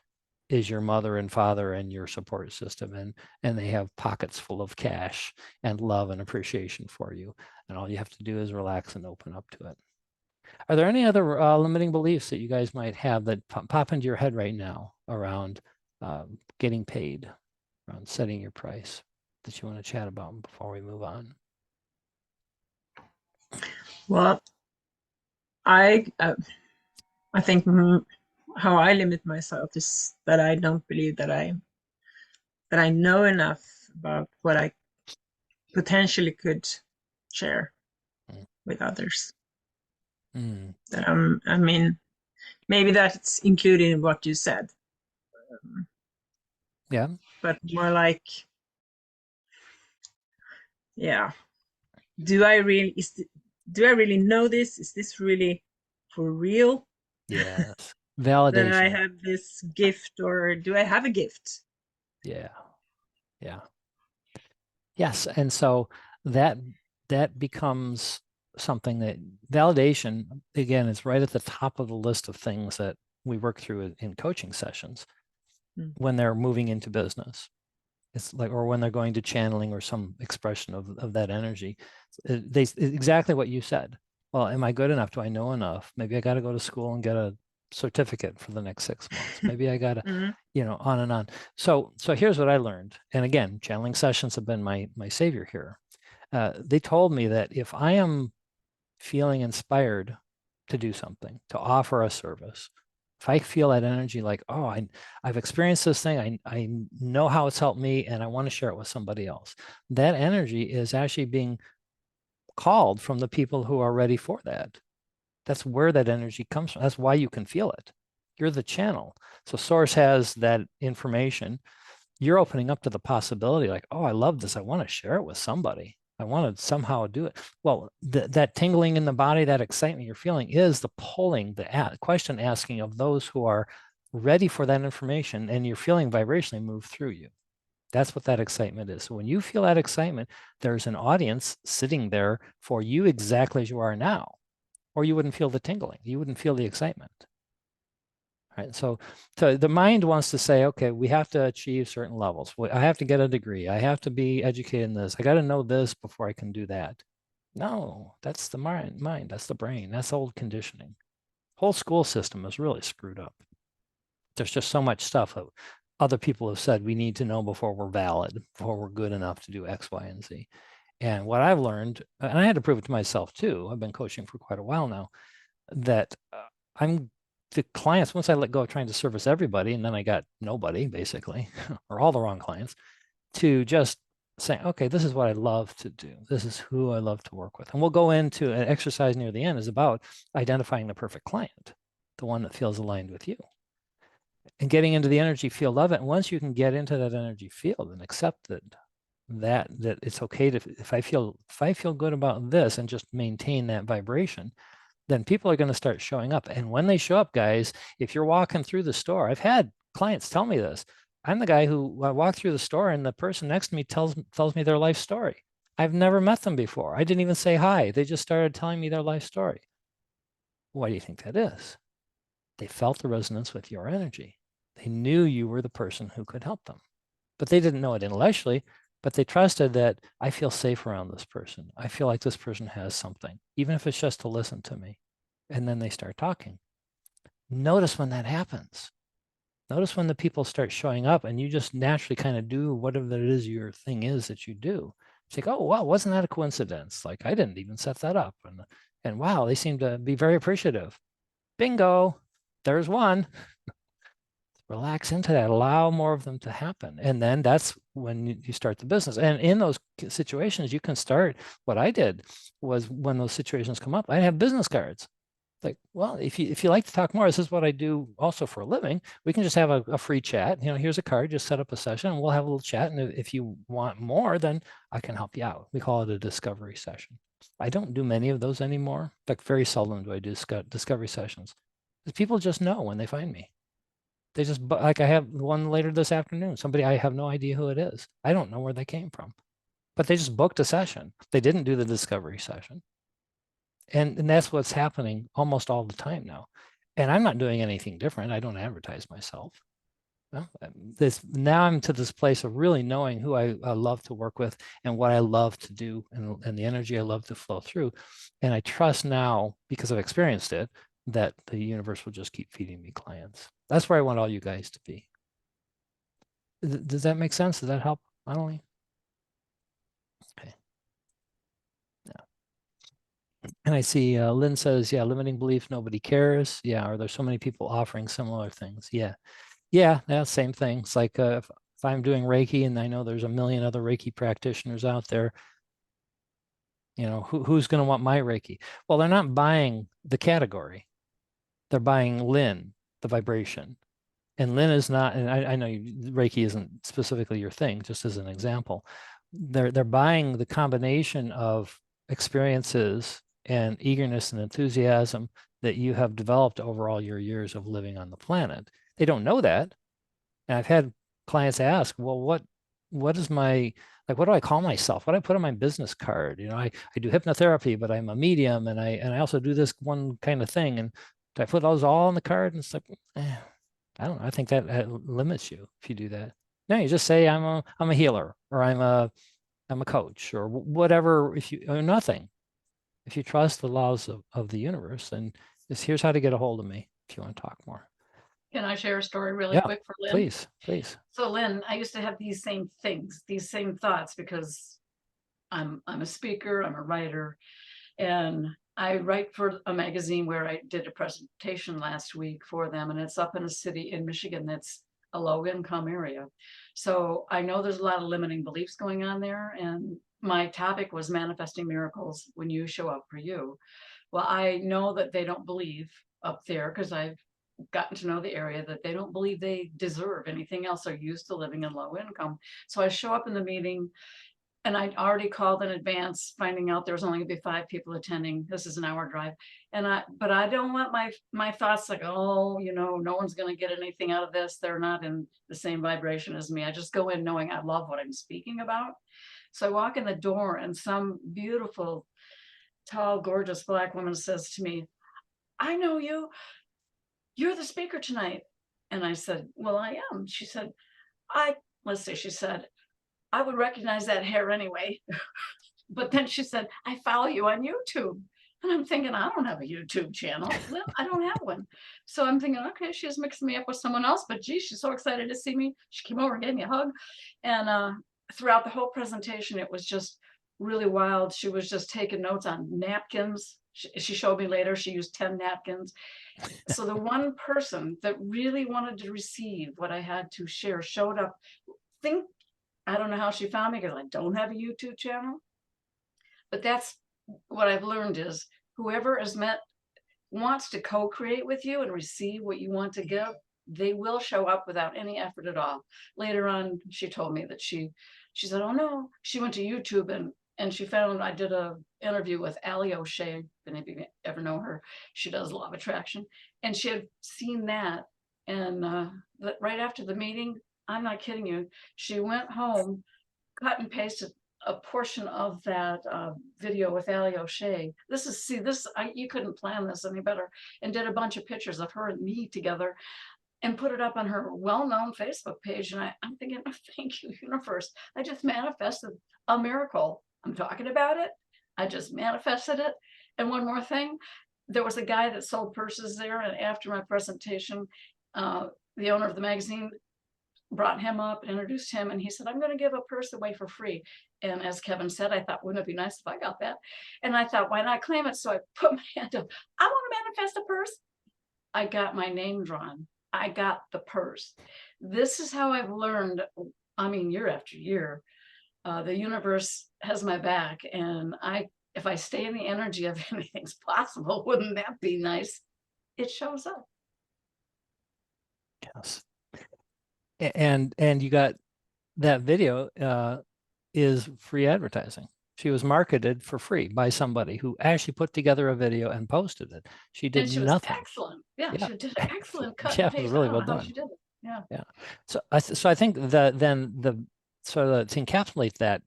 is your mother and father and your support system, and they have pockets full of cash and love and appreciation for you. And all you have to do is relax and open up to it. Are there any other limiting beliefs that you guys might have that pop into your head right now around getting paid, around setting your price, that you want to chat about before we move on? Well, I think how I limit myself is that I don't believe that I know enough about what I potentially could share Mm. with others. Mm. That I mean, maybe that's included in what you said, Yeah. but more like, yeah, do I really do I really know this? Is this really for real Yes. that I Validation. have this gift, or do I have a gift? Yeah. Yeah. Yes. And so that that becomes something that validation, again, is right at the top of the list of things that we work through in coaching sessions Mm. when they're moving into business. It's like, or when they're going to channeling or some expression of that energy. Exactly what you said. Well, am I good enough? Do I know enough? Maybe I got to go to school and get a certificate for the next 6 months. Maybe I got to, Mhm. on and on. So here's what I learned. And again, channeling sessions have been my savior here. They told me that if I am feeling inspired to do something, to offer a service, if I feel that energy like, oh, I've experienced this thing, I know how it's helped me, and I want to share it with somebody else, that energy is actually being called from the people who are ready for that. That's where that energy comes from. That's why you can feel it. You're the channel. So Source has that information. You're opening up to the possibility like, oh, I love this. I want to share it with somebody. I want to somehow do it. Well, that tingling in the body, that excitement you're feeling is the pulling, the question asking of those who are ready for that information, and you're feeling vibrationally move through you. That's what that excitement is. So when you feel that excitement, there's an audience sitting there for you exactly as you are now, or you wouldn't feel the tingling. You wouldn't feel the excitement. Right. So the mind wants to say, okay, we have to achieve certain levels. I have to get a degree. I have to be educated in this. I got to know this before I can do that. No, that's the mind. That's the brain. That's old conditioning. Whole school system is really screwed up. There's just so much stuff. other people have said we need to know before we're valid, before we're good enough to do X, Y, and Z. And what I've learned, and I had to prove it to myself too, I've been coaching for quite a while now, that I'm the clients, once I let go of trying to service everybody, and then I got nobody basically, or all the wrong clients, to just saying, okay, this is what I love to do. This is who I love to work with. And we'll go into an exercise near the end is about identifying the perfect client, the one that feels aligned with you, and getting into the energy field of it. And once you can get into that energy field and accept that it's okay to, if I feel good about this and just maintain that vibration, then people are going to start showing up. And when they show up, guys, if you're walking through the store, I've had clients tell me this. I'm the guy who I walk through the store and the person next to me tells me their life story. I've never met them before. I didn't even say hi. They just started telling me their life story. Why do you think that is? They felt the resonance with your energy. They knew you were the person who could help them, but they didn't know it intellectually, but they trusted that I feel safe around this person. I feel like this person has something, even if it's just to listen to me. And then they start talking. Notice when that happens. Notice when the people start showing up and you just naturally kind of do whatever it is your thing is that you do. It's like, oh, wow, wasn't that a coincidence? Like I didn't even set that up. And wow, they seem to be very appreciative. Bingo, there's one. Relax into that, allow more of them to happen. And then that's when you start the business. And in those situations, you can start. What I did was when those situations come up, I have business cards. Like, well, if you like to talk more, this is what I do also for a living. We can just have a free chat. Here's a card, just set up a session and we'll have a little chat. And if you want more, then I can help you out. We call it a discovery session. I don't do many of those anymore. In fact, very seldom do I do discovery sessions. Because people just know when they find me. They just, like I have one later this afternoon, somebody, I have no idea who it is. I don't know where they came from, but they just booked a session. They didn't do the discovery session. And that's what's happening almost all the time now. And I'm not doing anything different. I don't advertise myself. Well, now I'm to this place of really knowing who I love to work with and what I love to do and the energy I love to flow through. And I trust now, because I've experienced it, that the universe will just keep feeding me clients. That's where I want all you guys to be. Does that make sense? Does that help? Not only. Okay. Yeah. And I see Lynn says, yeah, limiting belief, nobody cares. Yeah. Are there so many people offering similar things? Yeah. Yeah. Same thing. It's like if I'm doing Reiki and I know there's a million other Reiki practitioners out there, who's going to want my Reiki? Well, they're not buying the category. They're buying Lynn, the vibration. And Lynn is not, and I know Reiki isn't specifically your thing, just as an example. They're buying the combination of experiences and eagerness and enthusiasm that you have developed over all your years of living on the planet. They don't know that. And I've had clients ask, well, what is my, like, what do I call myself? What do I put on my business card? I do hypnotherapy, but I'm a medium and I also do this one kind of thing. And do I put those all on the card? And it's like, I don't know. I think that limits you if you do that. No, you just say I'm a healer or I'm a coach or whatever. Or nothing. If you trust the laws of the universe, then here's how to get a hold of me if you want to talk more. Can I share a story really Yeah, quick for Lynn? Please. So Lynn, I used to have these same things, these same thoughts, because I'm a speaker, I'm a writer, and I write for a magazine where I did a presentation last week for them, and it's up in a city in Michigan that's a low income area. So I know there's a lot of limiting beliefs going on there, and my topic was manifesting miracles when you show up for you. Well, I know that they don't believe up there, because I've gotten to know the area, that they don't believe they deserve anything else. They're used to living in low income. So I show up in the meeting and I'd already called in advance, finding out there was only gonna be 5 people attending. This is an hour drive. But I don't want my thoughts like, oh, no one's gonna get anything out of this. They're not in the same vibration as me. I just go in knowing I love what I'm speaking about. So I walk in the door and some beautiful, tall, gorgeous Black woman says to me, I know you. You're the speaker tonight. And I said, well, I am. She said, she said, I would recognize that hair anyway. But then she said, I follow you on YouTube. And I'm thinking, I don't have a YouTube channel. Well, I don't have one. So I'm thinking, okay, she's mixing me up with someone else, but geez, she's so excited to see me. She came over and gave me a hug. And throughout the whole presentation, it was just really wild. She was just taking notes on napkins. She showed me later, she used 10 napkins. So the one person that really wanted to receive what I had to share showed up. I don't know how she found me because I don't have a YouTube channel. But that's what I've learned is whoever is wants to co-create with you and receive what you want to give, they will show up without any effort at all. Later on, she told me that she said, oh no, she went to YouTube and she found I did a interview with Ali O'Shea, if any of you ever know her. She does Law of Attraction. And she had seen that. And right after the meeting, I'm not kidding you, she went home, cut and pasted a portion of that video with Ali O'Shea. You couldn't plan this any better, and did a bunch of pictures of her and me together and put it up on her well-known Facebook page. And I'm thinking, oh, thank you, universe. I just manifested a miracle. I'm talking about it. I just manifested it. And one more thing, there was a guy that sold purses there, and after my presentation, the owner of the magazine brought him up, introduced him, and he said, I'm going to give a purse away for free. And as Kevin said, I thought, wouldn't it be nice if I got that? And I thought, why not claim it? So I put my hand up. I want to manifest a purse. I got my name drawn. I got the purse. This is how I've learned, I mean, year after year, the universe has my back. And if I stay in the energy of anything's possible, wouldn't that be nice? It shows up. Yes. And you got that video is free advertising. She was marketed for free by somebody who actually put together a video and posted it. She did she nothing. Was excellent. Yeah, she did excellent. Cut Yeah, and it was paste. really I don't well know how done. she did it. Yeah. Yeah. So I think that to encapsulate that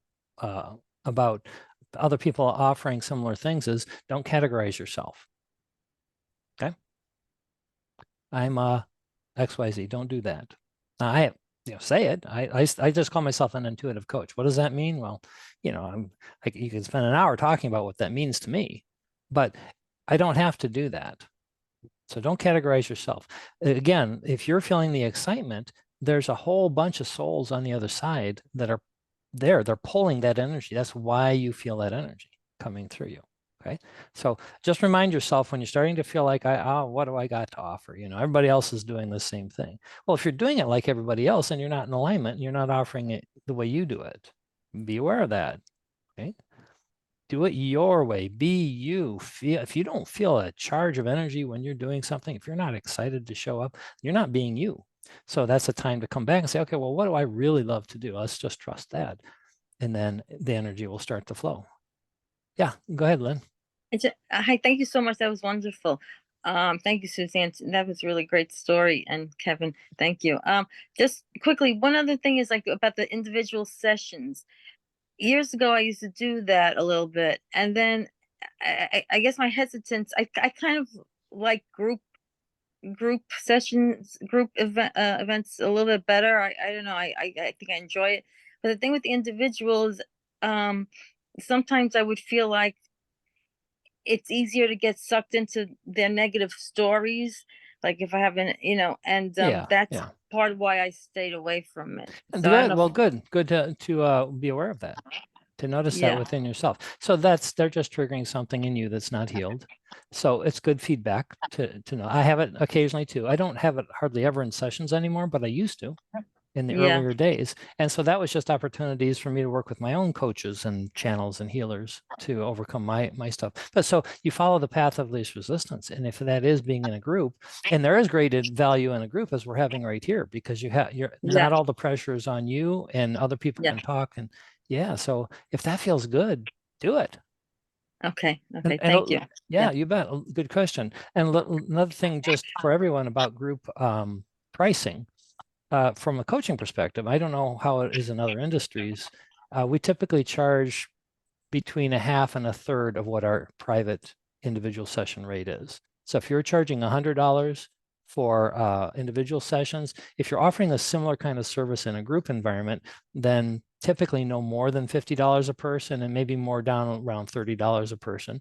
about other people offering similar things is don't categorize yourself. Okay. I'm XYZ. Don't do that. Now, say it. I just call myself an intuitive coach. What does that mean? Well, you can spend an hour talking about what that means to me, but I don't have to do that. So don't categorize yourself. Again, if you're feeling the excitement, there's a whole bunch of souls on the other side that are there. They're pulling that energy. That's why you feel that energy coming through you. Okay. So just remind yourself when you're starting to feel like, what do I got to offer? Everybody else is doing the same thing. Well, if you're doing it like everybody else and you're not in alignment, and you're not offering it the way you do it, be aware of that. Okay. Do it your way. Be you. If you don't feel a charge of energy when you're doing something, if you're not excited to show up, you're not being you. So that's a time to come back and say, okay, well, what do I really love to do? Let's just trust that. And then the energy will start to flow. Yeah, go ahead, Lynn. Hi, thank you so much. That was wonderful. Thank you, Suzanne. That was a really great story. And Kevin, thank you. Just quickly, one other thing is like about the individual sessions. Years ago, I used to do that a little bit. And then I guess my hesitance, I kind of like group sessions, group events a little bit better. I don't know. I think I enjoy it. But the thing with the individuals, sometimes I would feel like it's easier to get sucked into their negative stories. Like if I haven't, that's part of why I stayed away from it. So good to be aware of that, to notice that within yourself. So they're just triggering something in you that's not healed. So it's good feedback to know. I have it occasionally too. I don't have it hardly ever in sessions anymore, but I used to in the earlier days. And so that was just opportunities for me to work with my own coaches and channels and healers to overcome my stuff. But so you follow the path of least resistance. And if that is being in a group, and there is great value in a group as we're having right here, because you're not all the pressure is on you and other people can talk. And so if that feels good, do it. Okay. Thank you. Yeah, you bet. Good question. And another thing just for everyone about group pricing. From a coaching perspective, I don't know how it is in other industries. We typically charge between a half and a third of what our private individual session rate is. So if you're charging $100 for individual sessions, if you're offering a similar kind of service in a group environment, then typically no more than $50 a person and maybe more down around $30 a person.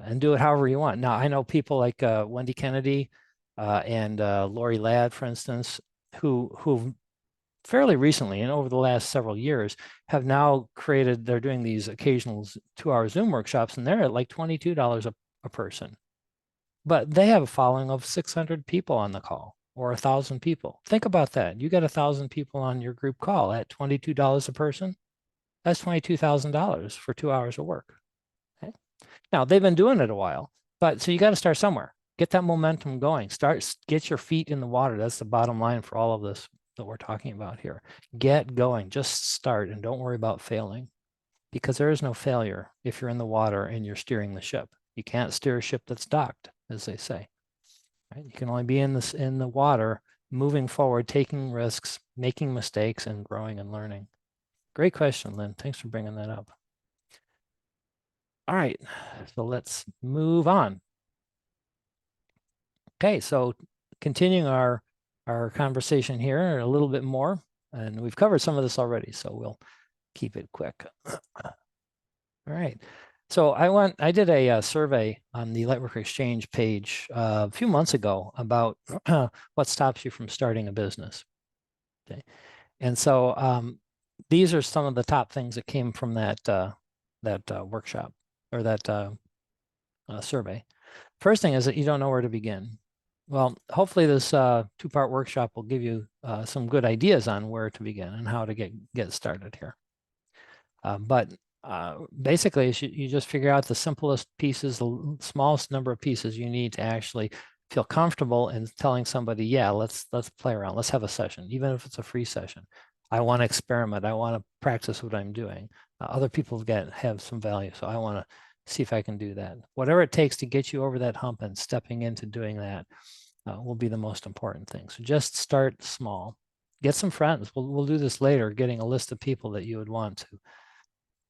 and do it however you want. Now, I know people like Wendy Kennedy and Lori Ladd, for instance, who fairly recently and over the last several years have now created, they're doing these occasional 2-hour Zoom workshops, and they're at like $22 a person. But they have a following of 600 people on the call or 1,000 people. Think about that. You got 1,000 people on your group call at $22 a person. That's $22,000 for 2 hours of work. Okay? Now, they've been doing it a while, but so you got to start somewhere. Get that momentum going. Get your feet in the water. That's the bottom line for all of this that we're talking about here. Get going. Just start and don't worry about failing, because there is no failure if you're in the water and you're steering the ship. You can't steer a ship that's docked, as they say. Right? You can only be in the water, moving forward, taking risks, making mistakes, and growing and learning. Great question, Lynn. Thanks for bringing that up. All right, so let's move on. Okay, so continuing our conversation here a little bit more, and we've covered some of this already, so we'll keep it quick. All right. So I did a survey on the Lightworker Exchange page a few months ago about what stops you from starting a business. Okay. And so these are some of the top things that came from that workshop or that survey. First thing is that you don't know where to begin. Well, hopefully this two-part workshop will give you some good ideas on where to begin and how to get started here. But basically, you just figure out the simplest pieces, the smallest number of pieces you need to actually feel comfortable in telling somebody, yeah, let's play around, let's have a session, even if it's a free session. I want to experiment. I want to practice what I'm doing. Other people have some value, so I want to see if I can do that. Whatever it takes to get you over that hump and stepping into doing that will be the most important thing. So just start small. Get some friends. We'll do this later, getting a list of people that you would want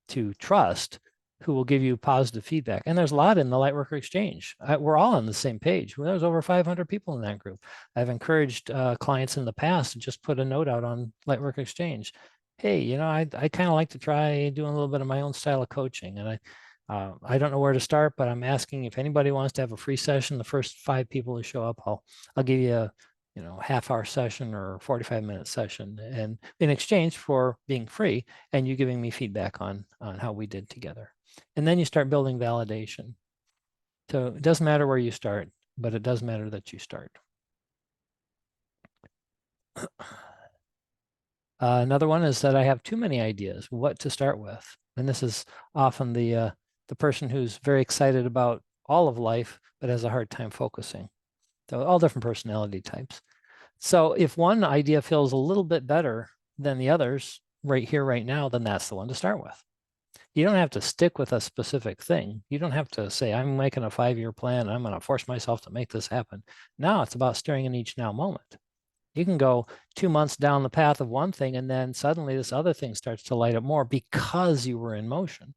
to trust, who will give you positive feedback. And there's a lot in the Lightworker Exchange. We're all on the same page. There's over 500 people in that group. I've encouraged clients in the past to just put a note out on Lightworker Exchange. Hey, you know, I kind of like to try doing a little bit of my own style of coaching. And I don't know where to start, but I'm asking if anybody wants to have a free session, the first 5 people who show up, I'll give you a half-hour session or 45-minute session, and in exchange for being free and you giving me feedback on how we did together. And then you start building validation. So it doesn't matter where you start, but it does matter that you start. Another one is that I have too many ideas what to start with. And this is often the person who's very excited about all of life, but has a hard time focusing. So all different personality types. So if one idea feels a little bit better than the others right here, right now, then that's the one to start with. You don't have to stick with a specific thing. You don't have to say, I'm making a 5-year plan. I'm going to force myself to make this happen. Now it's about staring in each now moment. You can go 2 months down the path of one thing, and then suddenly this other thing starts to light up more because you were in motion.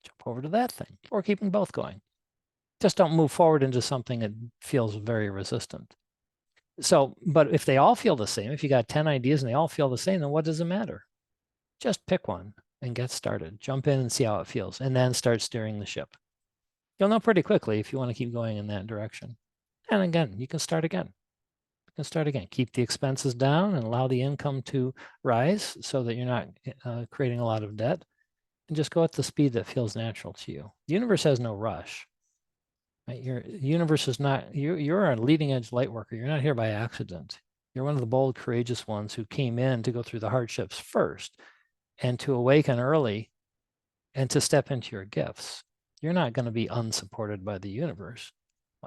Jump over to that thing, or keep them both going. Just don't move forward into something that feels very resistant. So, but if they all feel the same, if you got 10 ideas and they all feel the same, then what does it matter? Just pick one and get started. Jump in and see how it feels, and then start steering the ship. You'll know pretty quickly if you want to keep going in that direction. And again, you can start again. You can start again. Keep the expenses down and allow the income to rise so that you're not creating a lot of debt. And just go at the speed that feels natural to you. The universe has no rush. Right? Your universe is not, you're a leading edge light worker. You're not here by accident. You're one of the bold, courageous ones who came in to go through the hardships first and to awaken early and to step into your gifts. You're not going to be unsupported by the universe.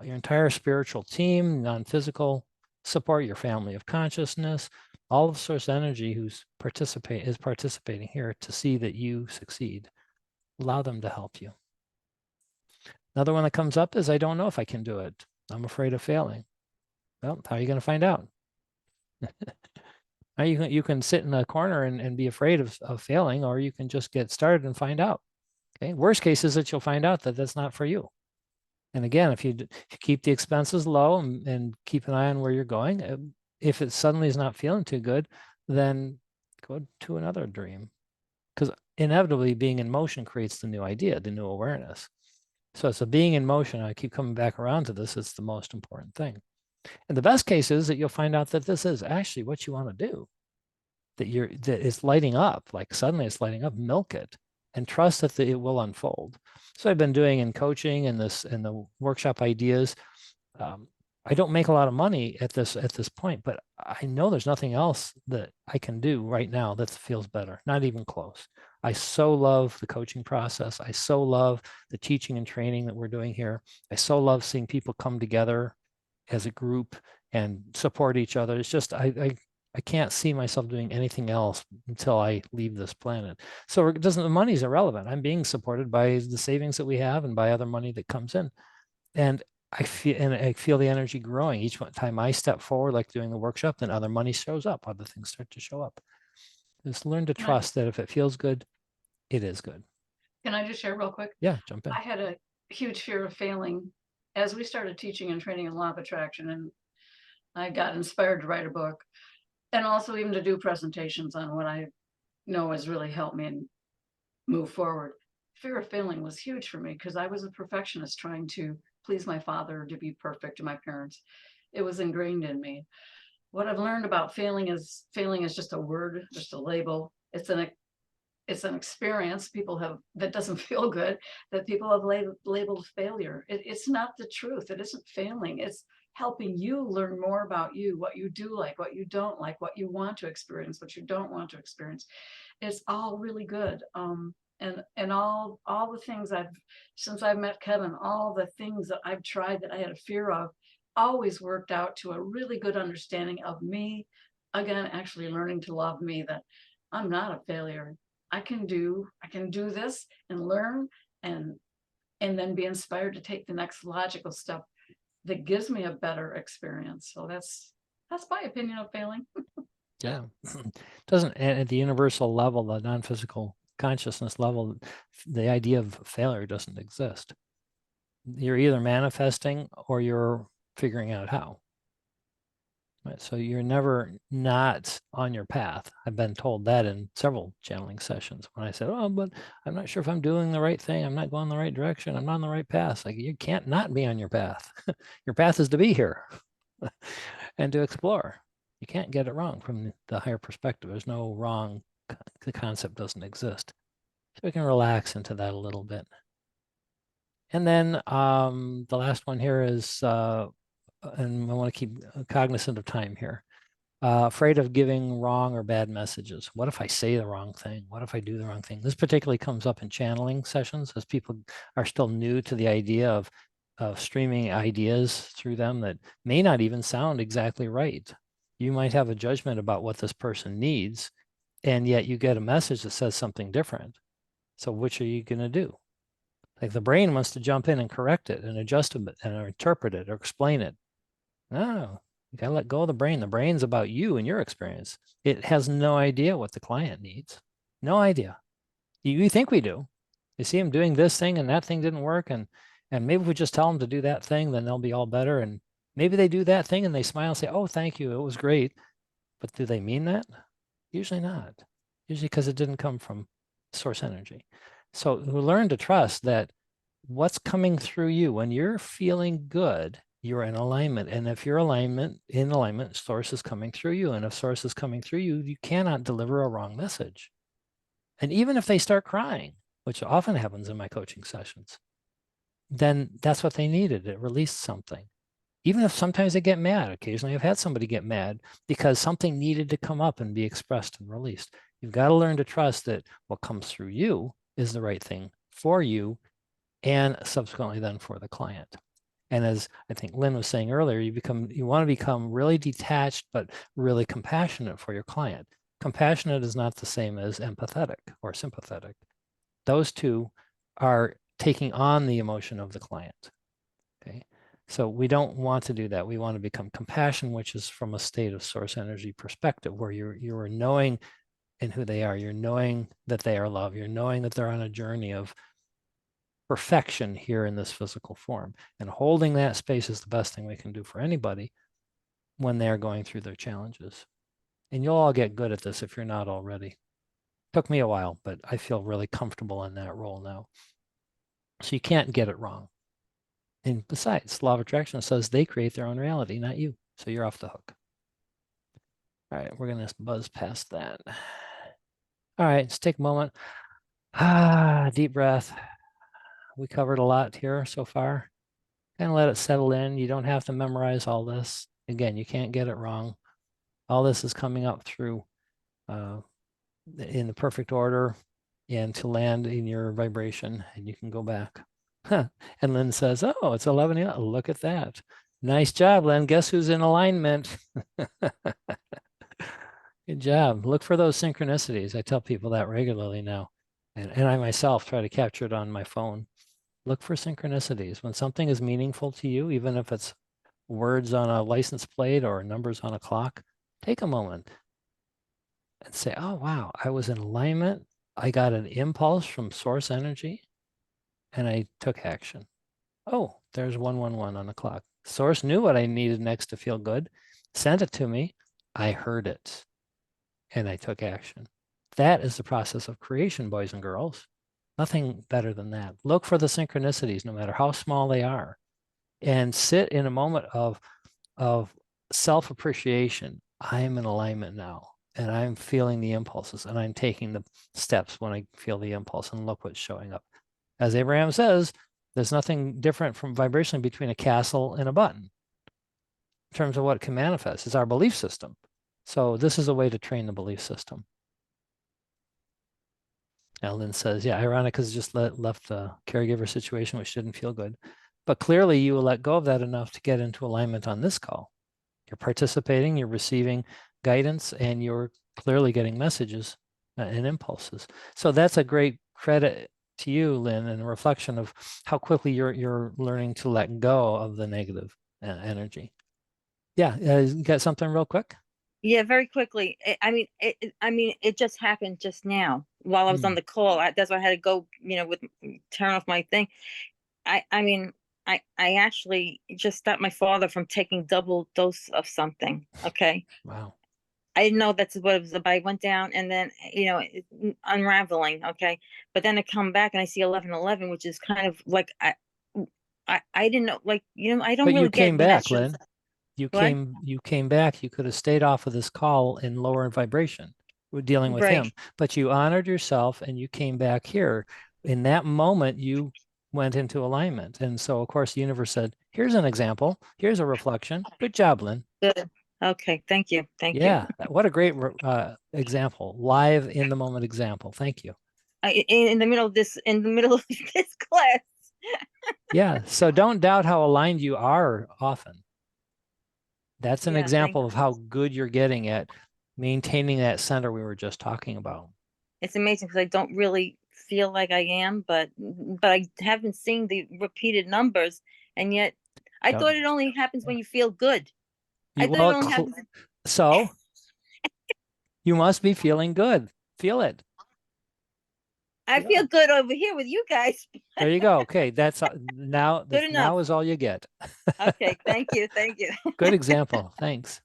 Your entire spiritual team, non-physical support, your family of consciousness, all of source energy is participating here to see that you succeed. Allow them to help you. Another one that comes up is, I don't know if I can do it. I'm afraid of failing. Well, how are you going to find out? You can sit in a corner and be afraid of failing, or you can just get started and find out. Okay. Worst case is that you'll find out that that's not for you. And again, if you keep the expenses low and keep an eye on where you're going, if it suddenly is not feeling too good, then go to another dream. Because inevitably being in motion creates the new idea, the new awareness. So it's a being in motion. I keep coming back around to this. It's the most important thing. And the best case is that you'll find out that this is actually what you want to do, that it's lighting up, like suddenly it's lighting up. Milk it and trust that it will unfold. So I've been doing in coaching and the workshop ideas. I don't make a lot of money at this point, but I know there's nothing else that I can do right now that feels better, not even close. I so love the coaching process. I so love the teaching and training that we're doing here. I so love seeing people come together as a group and support each other. It's just, I can't see myself doing anything else until I leave this planet. So it doesn't, the money's irrelevant. I'm being supported by the savings that we have and by other money that comes in. And I feel the energy growing each time I step forward, like doing the workshop, then other money shows up, other things start to show up. Just learn to trust that if it feels good, it is good. Can I just share real quick? Yeah, jump in. I had a huge fear of failing as we started teaching and training in law of attraction, and I got inspired to write a book and also even to do presentations on what I know has really helped me and move forward. Fear of failing was huge for me because I was a perfectionist trying to please my father, to be perfect to my parents. It was ingrained in me. What I've learned about failing is just a word, just a label. It's an experience people have that doesn't feel good, that people have labeled failure. It's not the truth. It isn't failing. It's helping you learn more about you, what you do like, what you don't like, what you want to experience, what you don't want to experience. It's all really good. And all the things since I've met Kevin, all the things that I've tried that I had a fear of always worked out to a really good understanding of me. Again, actually learning to love me, that I'm not a failure. I can do this and learn and then be inspired to take the next logical step that gives me a better experience. So that's my opinion of failing. Yeah. Doesn't, at the universal level, the non-physical consciousness level, the idea of failure doesn't exist. You're either manifesting or you're figuring out how. Right? So you're never not on your path. I've been told that in several channeling sessions when I said, oh, but I'm not sure if I'm doing the right thing. I'm not going the right direction. I'm not on the right path. Like, you can't not be on your path. Your path is to be here and to explore. You can't get it wrong from the higher perspective. There's no wrong. The concept doesn't exist. So we can relax into that a little bit. And then the last one here is, and I want to keep cognizant of time here, afraid of giving wrong or bad messages. What if I say the wrong thing? What if I do the wrong thing? This particularly comes up in channeling sessions as people are still new to the idea of streaming ideas through them that may not even sound exactly right. You might have a judgment about what this person needs, and yet you get a message that says something different. So which are you going to do? Like, the brain wants to jump in and correct it and adjust it and interpret it or explain it. No, you got to let go of the brain. The brain's about you and your experience. It has no idea what the client needs. No idea. You think we do. You see them doing this thing and that thing didn't work. And maybe if we just tell them to do that thing, then they'll be all better. And maybe they do that thing and they smile and say, oh, thank you. It was great. But do they mean that? Usually not. Usually because it didn't come from source energy. So we learn to trust that what's coming through you when you're feeling good, you're in alignment. And if you're in alignment, source is coming through you. And if source is coming through you, you cannot deliver a wrong message. And even if they start crying, which often happens in my coaching sessions, then that's what they needed. It released something. Even if sometimes they get mad, occasionally I've had somebody get mad because something needed to come up and be expressed and released. You've got to learn to trust that what comes through you is the right thing for you and subsequently then for the client. And as I think Lynn was saying earlier, you want to become really detached, but really compassionate for your client. Compassionate is not the same as empathetic or sympathetic. Those two are taking on the emotion of the client. Okay. So we don't want to do that. We want to become compassion, which is from a state of source energy perspective, where you're knowing in who they are. You're knowing that they are loved. You're knowing that they're on a journey of perfection here in this physical form. And holding that space is the best thing we can do for anybody when they're going through their challenges. And you'll all get good at this if you're not already. Took me a while, but I feel really comfortable in that role now. So you can't get it wrong. And besides, law of attraction says they create their own reality, not you. So you're off the hook. All right, we're going to buzz past that. All right, let's take a moment. Deep breath. We covered a lot here so far. Kind of let it settle in. You don't have to memorize all this. Again, you can't get it wrong. All this is coming up through in the perfect order and to land in your vibration, and you can go back. And Lynn says, oh, it's 11. Look at that. Nice job, Lynn. Guess who's in alignment? Good job. Look for those synchronicities. I tell people that regularly now. And I myself try to capture it on my phone. Look for synchronicities. When something is meaningful to you, even if it's words on a license plate or numbers on a clock, take a moment and say, oh, wow, I was in alignment. I got an impulse from source energy and I took action. Oh, there's 111 on the clock. Source knew what I needed next to feel good, sent it to me. I heard it and I took action. That is the process of creation, boys and girls. Nothing better than that. Look for the synchronicities, no matter how small they are, and sit in a moment of self-appreciation. I am in alignment now, and I'm feeling the impulses, and I'm taking the steps when I feel the impulse, and look what's showing up. As Abraham says, there's nothing different from vibration between a castle and a button in terms of what can manifest. It's our belief system. So this is a way to train the belief system. Lynn says, yeah, ironic because just left the caregiver situation, which didn't feel good. But clearly you will let go of that enough to get into alignment on this call. You're participating, you're receiving guidance, and you're clearly getting messages and impulses. So that's a great credit to you, Lynn, and a reflection of how quickly you're learning to let go of the negative energy. Yeah, you got something real quick? Yeah, very quickly. I mean, it just happened just now while I was on the call. That's why I had to go, turn off my thing. I mean, I actually just stopped my father from taking double dose of something. Okay. Wow. I didn't know that's what it was about. I went down and then, unraveling. Okay. But then I come back and I see 1111, which is kind of like, I didn't know, like, I don't But really you came get when back, that shows Lynn. up. You What? came back. You could have stayed off of this call in lower vibration. We're dealing with Right. him, but you honored yourself and you came back here. In that moment, you went into alignment. And so, of course, the universe said, here's an example. Here's a reflection. Good job, Lynn. Good. Okay. Thank you. Thank you. Yeah, what a great example. Live in the moment example. Thank you. In the middle of this class. Yeah, so don't doubt how aligned you are often. That's an Yeah, example of how good you're getting at maintaining that center we were just talking about. it's amazing because I don't really feel like I am, but I haven't seen the repeated numbers, and yet I Don't- thought it only happens when you feel good. I You, thought it well, only happens. so you must be feeling good. Feel it. I Yeah. feel good over here with you guys. There you go. Okay, that's now. Good enough. Now is all you get. Okay, thank you, thank you. Good example. Thanks.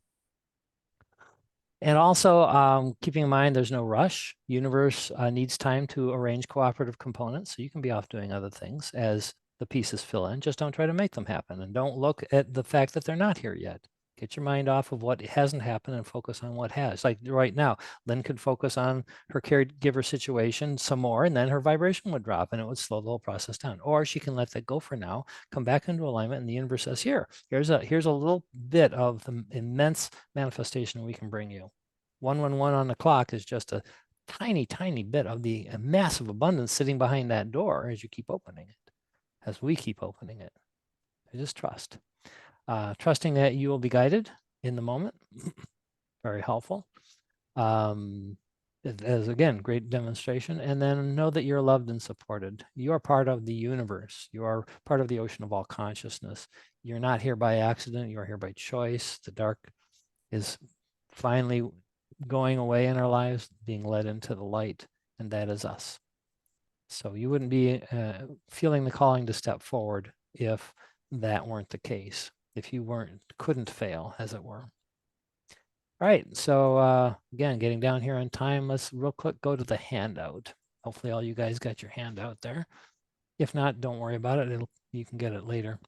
And also keeping in mind there's no rush. Universe needs time to arrange cooperative components. So you can be off doing other things as the pieces fill in. Just don't try to make them happen. And don't look at the fact that they're not here yet. Get your mind off of what hasn't happened and focus on what has. Like right now, Lynn could focus on her caregiver situation some more, and then her vibration would drop and it would slow the whole process down. Or she can let that go for now, come back into alignment, and the universe says, here's a little bit of the immense manifestation we can bring you. 111 on the clock is just a tiny, tiny bit of the massive abundance sitting behind that door as you keep opening it, as we keep opening it. Just trust. Trusting that you will be guided in the moment. Very helpful. As again, great demonstration. And then know that you're loved and supported. You are part of the universe. You are part of the ocean of all consciousness. You're not here by accident. You are here by choice. The dark is finally going away in our lives, being led into the light, and that is us. So you wouldn't be feeling the calling to step forward if that weren't the case, if you couldn't fail, as it were. All right, so again, getting down here on time, let's real quick go to the handout. Hopefully all you guys got your handout there. If not, don't worry about it. You can get it later.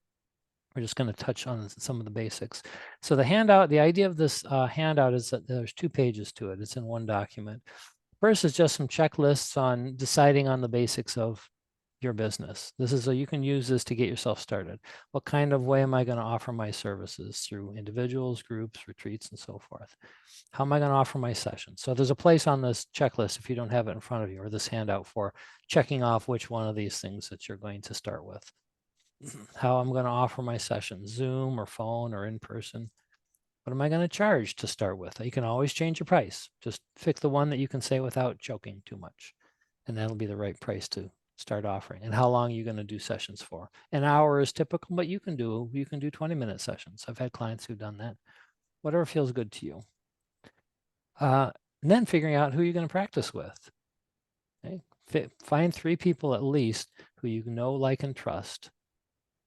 We're just going to touch on some of the basics. So the handout, the idea of this handout is that there's 2 pages to it. It's in one document. First is just some checklists on deciding on the basics of your business. This is so you can use this to get yourself started. What kind of way am I going to offer my services through individuals, groups, retreats, and so forth? How am I going to offer my sessions? So there's a place on this checklist, if you don't have it in front of you, or this handout for checking off which one of these things that you're going to start with. How I'm going to offer my sessions, Zoom or phone or in person. What am I going to charge to start with? You can always change your price. Just pick the one that you can say without choking too much. And that'll be the right price to start offering. And how long are you going to do sessions for? An hour is typical, but you can do 20-minute sessions. I've had clients who've done that. Whatever feels good to you. And then figuring out who you're going to practice with. Okay? Find 3 people at least who you know, like, and trust.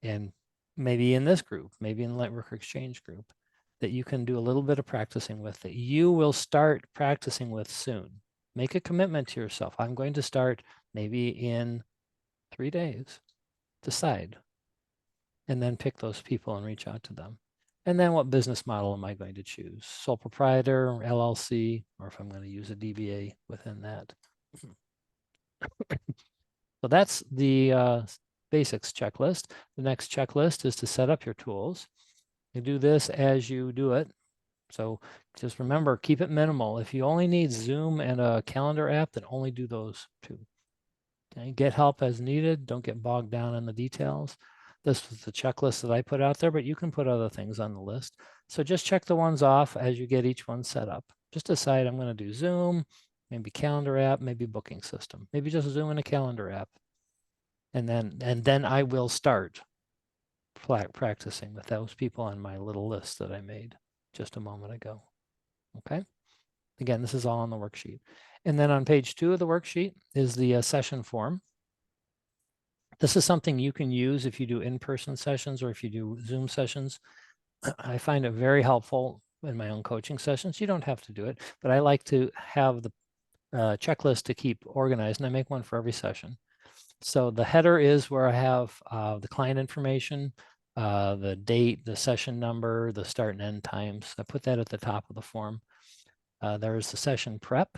And maybe in this group, maybe in the Lightworker Exchange group, that you can do a little bit of practicing with, that you will start practicing with soon. Make a commitment to yourself. I'm going to start maybe in 3 days. Decide. And then pick those people and reach out to them. And then what business model am I going to choose? Sole proprietor, LLC, or if I'm going to use a DBA within that. So that's the basics checklist. The next checklist is to set up your tools. You do this as you do it. So just remember, keep it minimal. If you only need Zoom and a calendar app, then only do those 2. Okay? Get help as needed. Don't get bogged down in the details. This was the checklist that I put out there, but you can put other things on the list. So just check the ones off as you get each one set up. Just decide I'm going to do Zoom, maybe calendar app, maybe booking system, maybe just Zoom and a calendar app. And then I will start practicing with those people on my little list that I made just a moment ago. Okay. Again, this is all on the worksheet. And then on page 2 of the worksheet is the session form. This is something you can use if you do in-person sessions or if you do Zoom sessions. I find it very helpful in my own coaching sessions. You don't have to do it, but I like to have the checklist to keep organized, and I make one for every session. So the header is where I have the client information, the date, the session number, the start and end times. I put that at the top of the form. There's the session prep,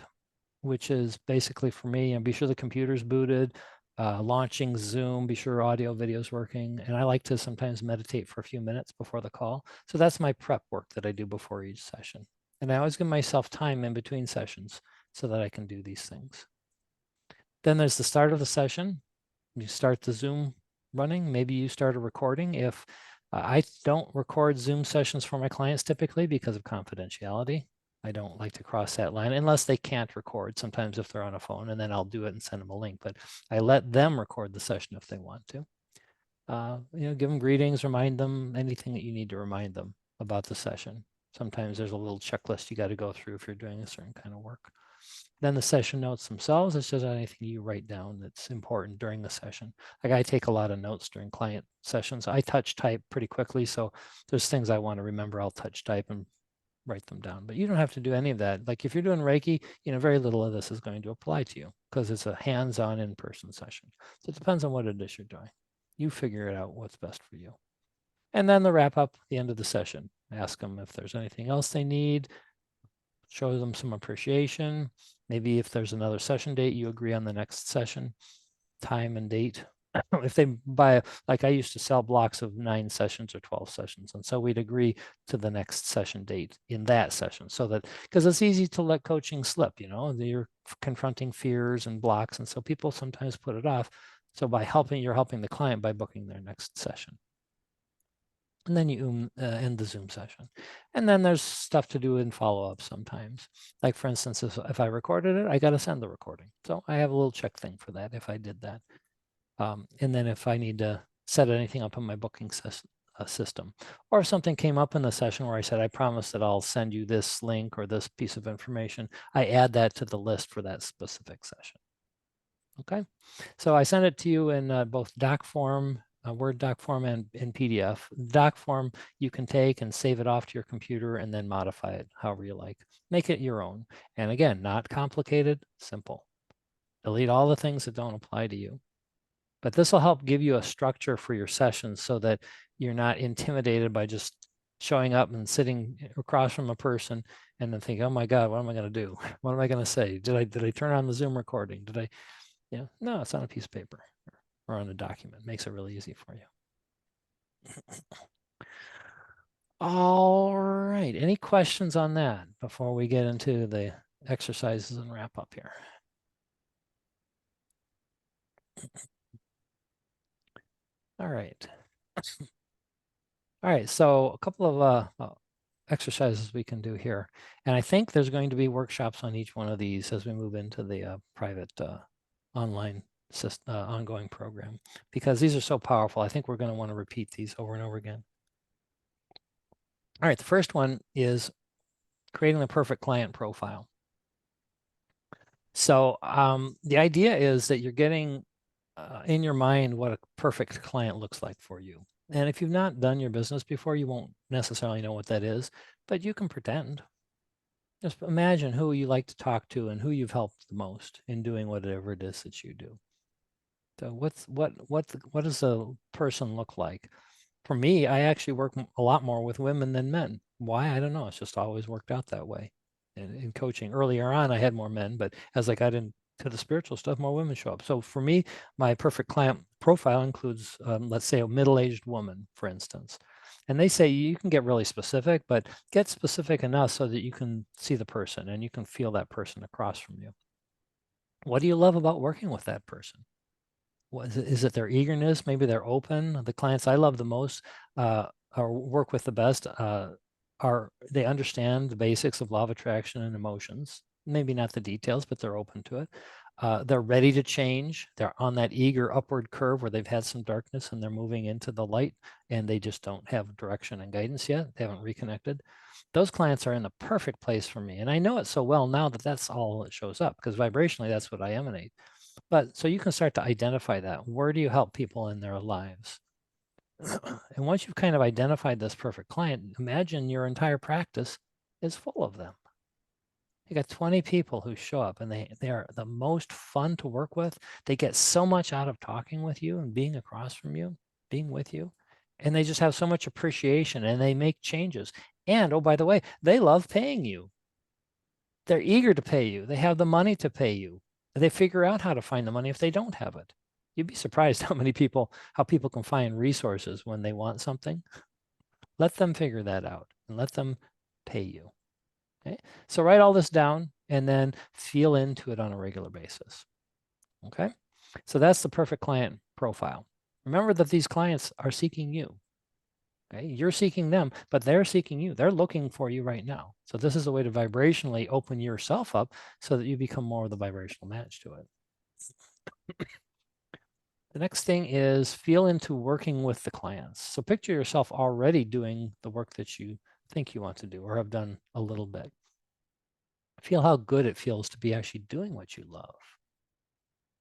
which is basically for me, and be sure the computer's booted, launching Zoom, be sure audio, video is working. And I like to sometimes meditate for a few minutes before the call. So that's my prep work that I do before each session. And I always give myself time in between sessions so that I can do these things. Then there's the start of the session. You start the Zoom running. Maybe you start a recording. If I don't record Zoom sessions for my clients typically because of confidentiality. I don't like to cross that line unless they can't record, sometimes if they're on a phone, and then I'll do it and send them a link. But I let them record the session if they want to. Give them greetings, remind them anything that you need to remind them about the session. Sometimes there's a little checklist you got to go through if you're doing a certain kind of work. Then the session notes themselves, it's just anything you write down that's important during the session. Like I take a lot of notes during client sessions. I touch type pretty quickly. So there's things I want to remember, I'll touch type and write them down. But you don't have to do any of that. Like if you're doing Reiki, very little of this is going to apply to you because it's a hands-on in-person session. So it depends on what it is you're doing. You figure it out what's best for you. And then the wrap up at the end of the session. Ask them if there's anything else they need. Show them some appreciation. Maybe if there's another session date, you agree on the next session, time and date. If they buy, like I used to sell blocks of 9 sessions or 12 sessions. And so we'd agree to the next session date in that session so that, because it's easy to let coaching slip, you're confronting fears and blocks. And so people sometimes put it off. So by you're helping the client by booking their next session. And then you end the Zoom session. And then there's stuff to do in follow-up sometimes. Like for instance, if I recorded it, I got to send the recording. So I have a little check thing for that if I did that. And then if I need to set anything up in my booking system, or if something came up in the session where I said, I promise that I'll send you this link or this piece of information, I add that to the list for that specific session. Okay, so I send it to you in both doc form, Word doc form, and in PDF. Doc form you can take and save it off to your computer and then modify it however you like. Make it your own. And again, not complicated, simple. Delete all the things that don't apply to you. But this will help give you a structure for your sessions so that you're not intimidated by just showing up and sitting across from a person and then thinking, oh my God, what am I going to do? What am I going to say? Did I turn on the Zoom recording? Did I, no, it's on a piece of paper or on a document. Makes it really easy for you. All right. Any questions on that before we get into the exercises and wrap up here? All right. All right. So a couple of exercises we can do here. And I think there's going to be workshops on each one of these as we move into the private online ongoing program, because these are so powerful. I think we're going to want to repeat these over and over again. All right. The first one is creating the perfect client profile. So the idea is that you're getting in your mind what a perfect client looks like for you. And if you've not done your business before, you won't necessarily know what that is, but you can pretend. Just imagine who you like to talk to and who you've helped the most in doing whatever it is that you do. So what does a person look like? For me, I actually work a lot more with women than men. Why? I don't know. It's just always worked out that way. In coaching earlier on, I had more men, but as I got into the spiritual stuff, more women show up. So for me, my perfect client profile includes, let's say, a middle-aged woman, for instance. And they say you can get really specific, but get specific enough so that you can see the person and you can feel that person across from you. What do you love about working with that person? Is it their eagerness? Maybe they're open. The clients I love the most or work with the best they understand the basics of law of attraction and emotions. Maybe not the details, but they're open to it. They're ready to change. They're on that eager upward curve where they've had some darkness and they're moving into the light and they just don't have direction and guidance yet. They haven't reconnected. Those clients are in the perfect place for me. And I know it so well now that that's all that shows up, because vibrationally, that's what I emanate. But so you can start to identify that. Where do you help people in their lives? And once you've kind of identified this perfect client, imagine your entire practice is full of them. You got 20 people who show up and they are the most fun to work with. They get so much out of talking with you and being across from you, being with you. And they just have so much appreciation and they make changes. And oh, by the way, they love paying you. They're eager to pay you. They have the money to pay you. They figure out how to find the money if they don't have it. You'd be surprised how people can find resources when they want something. Let them figure that out and let them pay you. Okay. So write all this down and then feel into it on a regular basis. Okay. So that's the perfect client profile. Remember that these clients are seeking you. Okay, you're seeking them, but they're seeking you. They're looking for you right now. So this is a way to vibrationally open yourself up so that you become more of the vibrational match to it. The next thing is feel into working with the clients. So picture yourself already doing the work that you think you want to do or have done a little bit. Feel how good it feels to be actually doing what you love.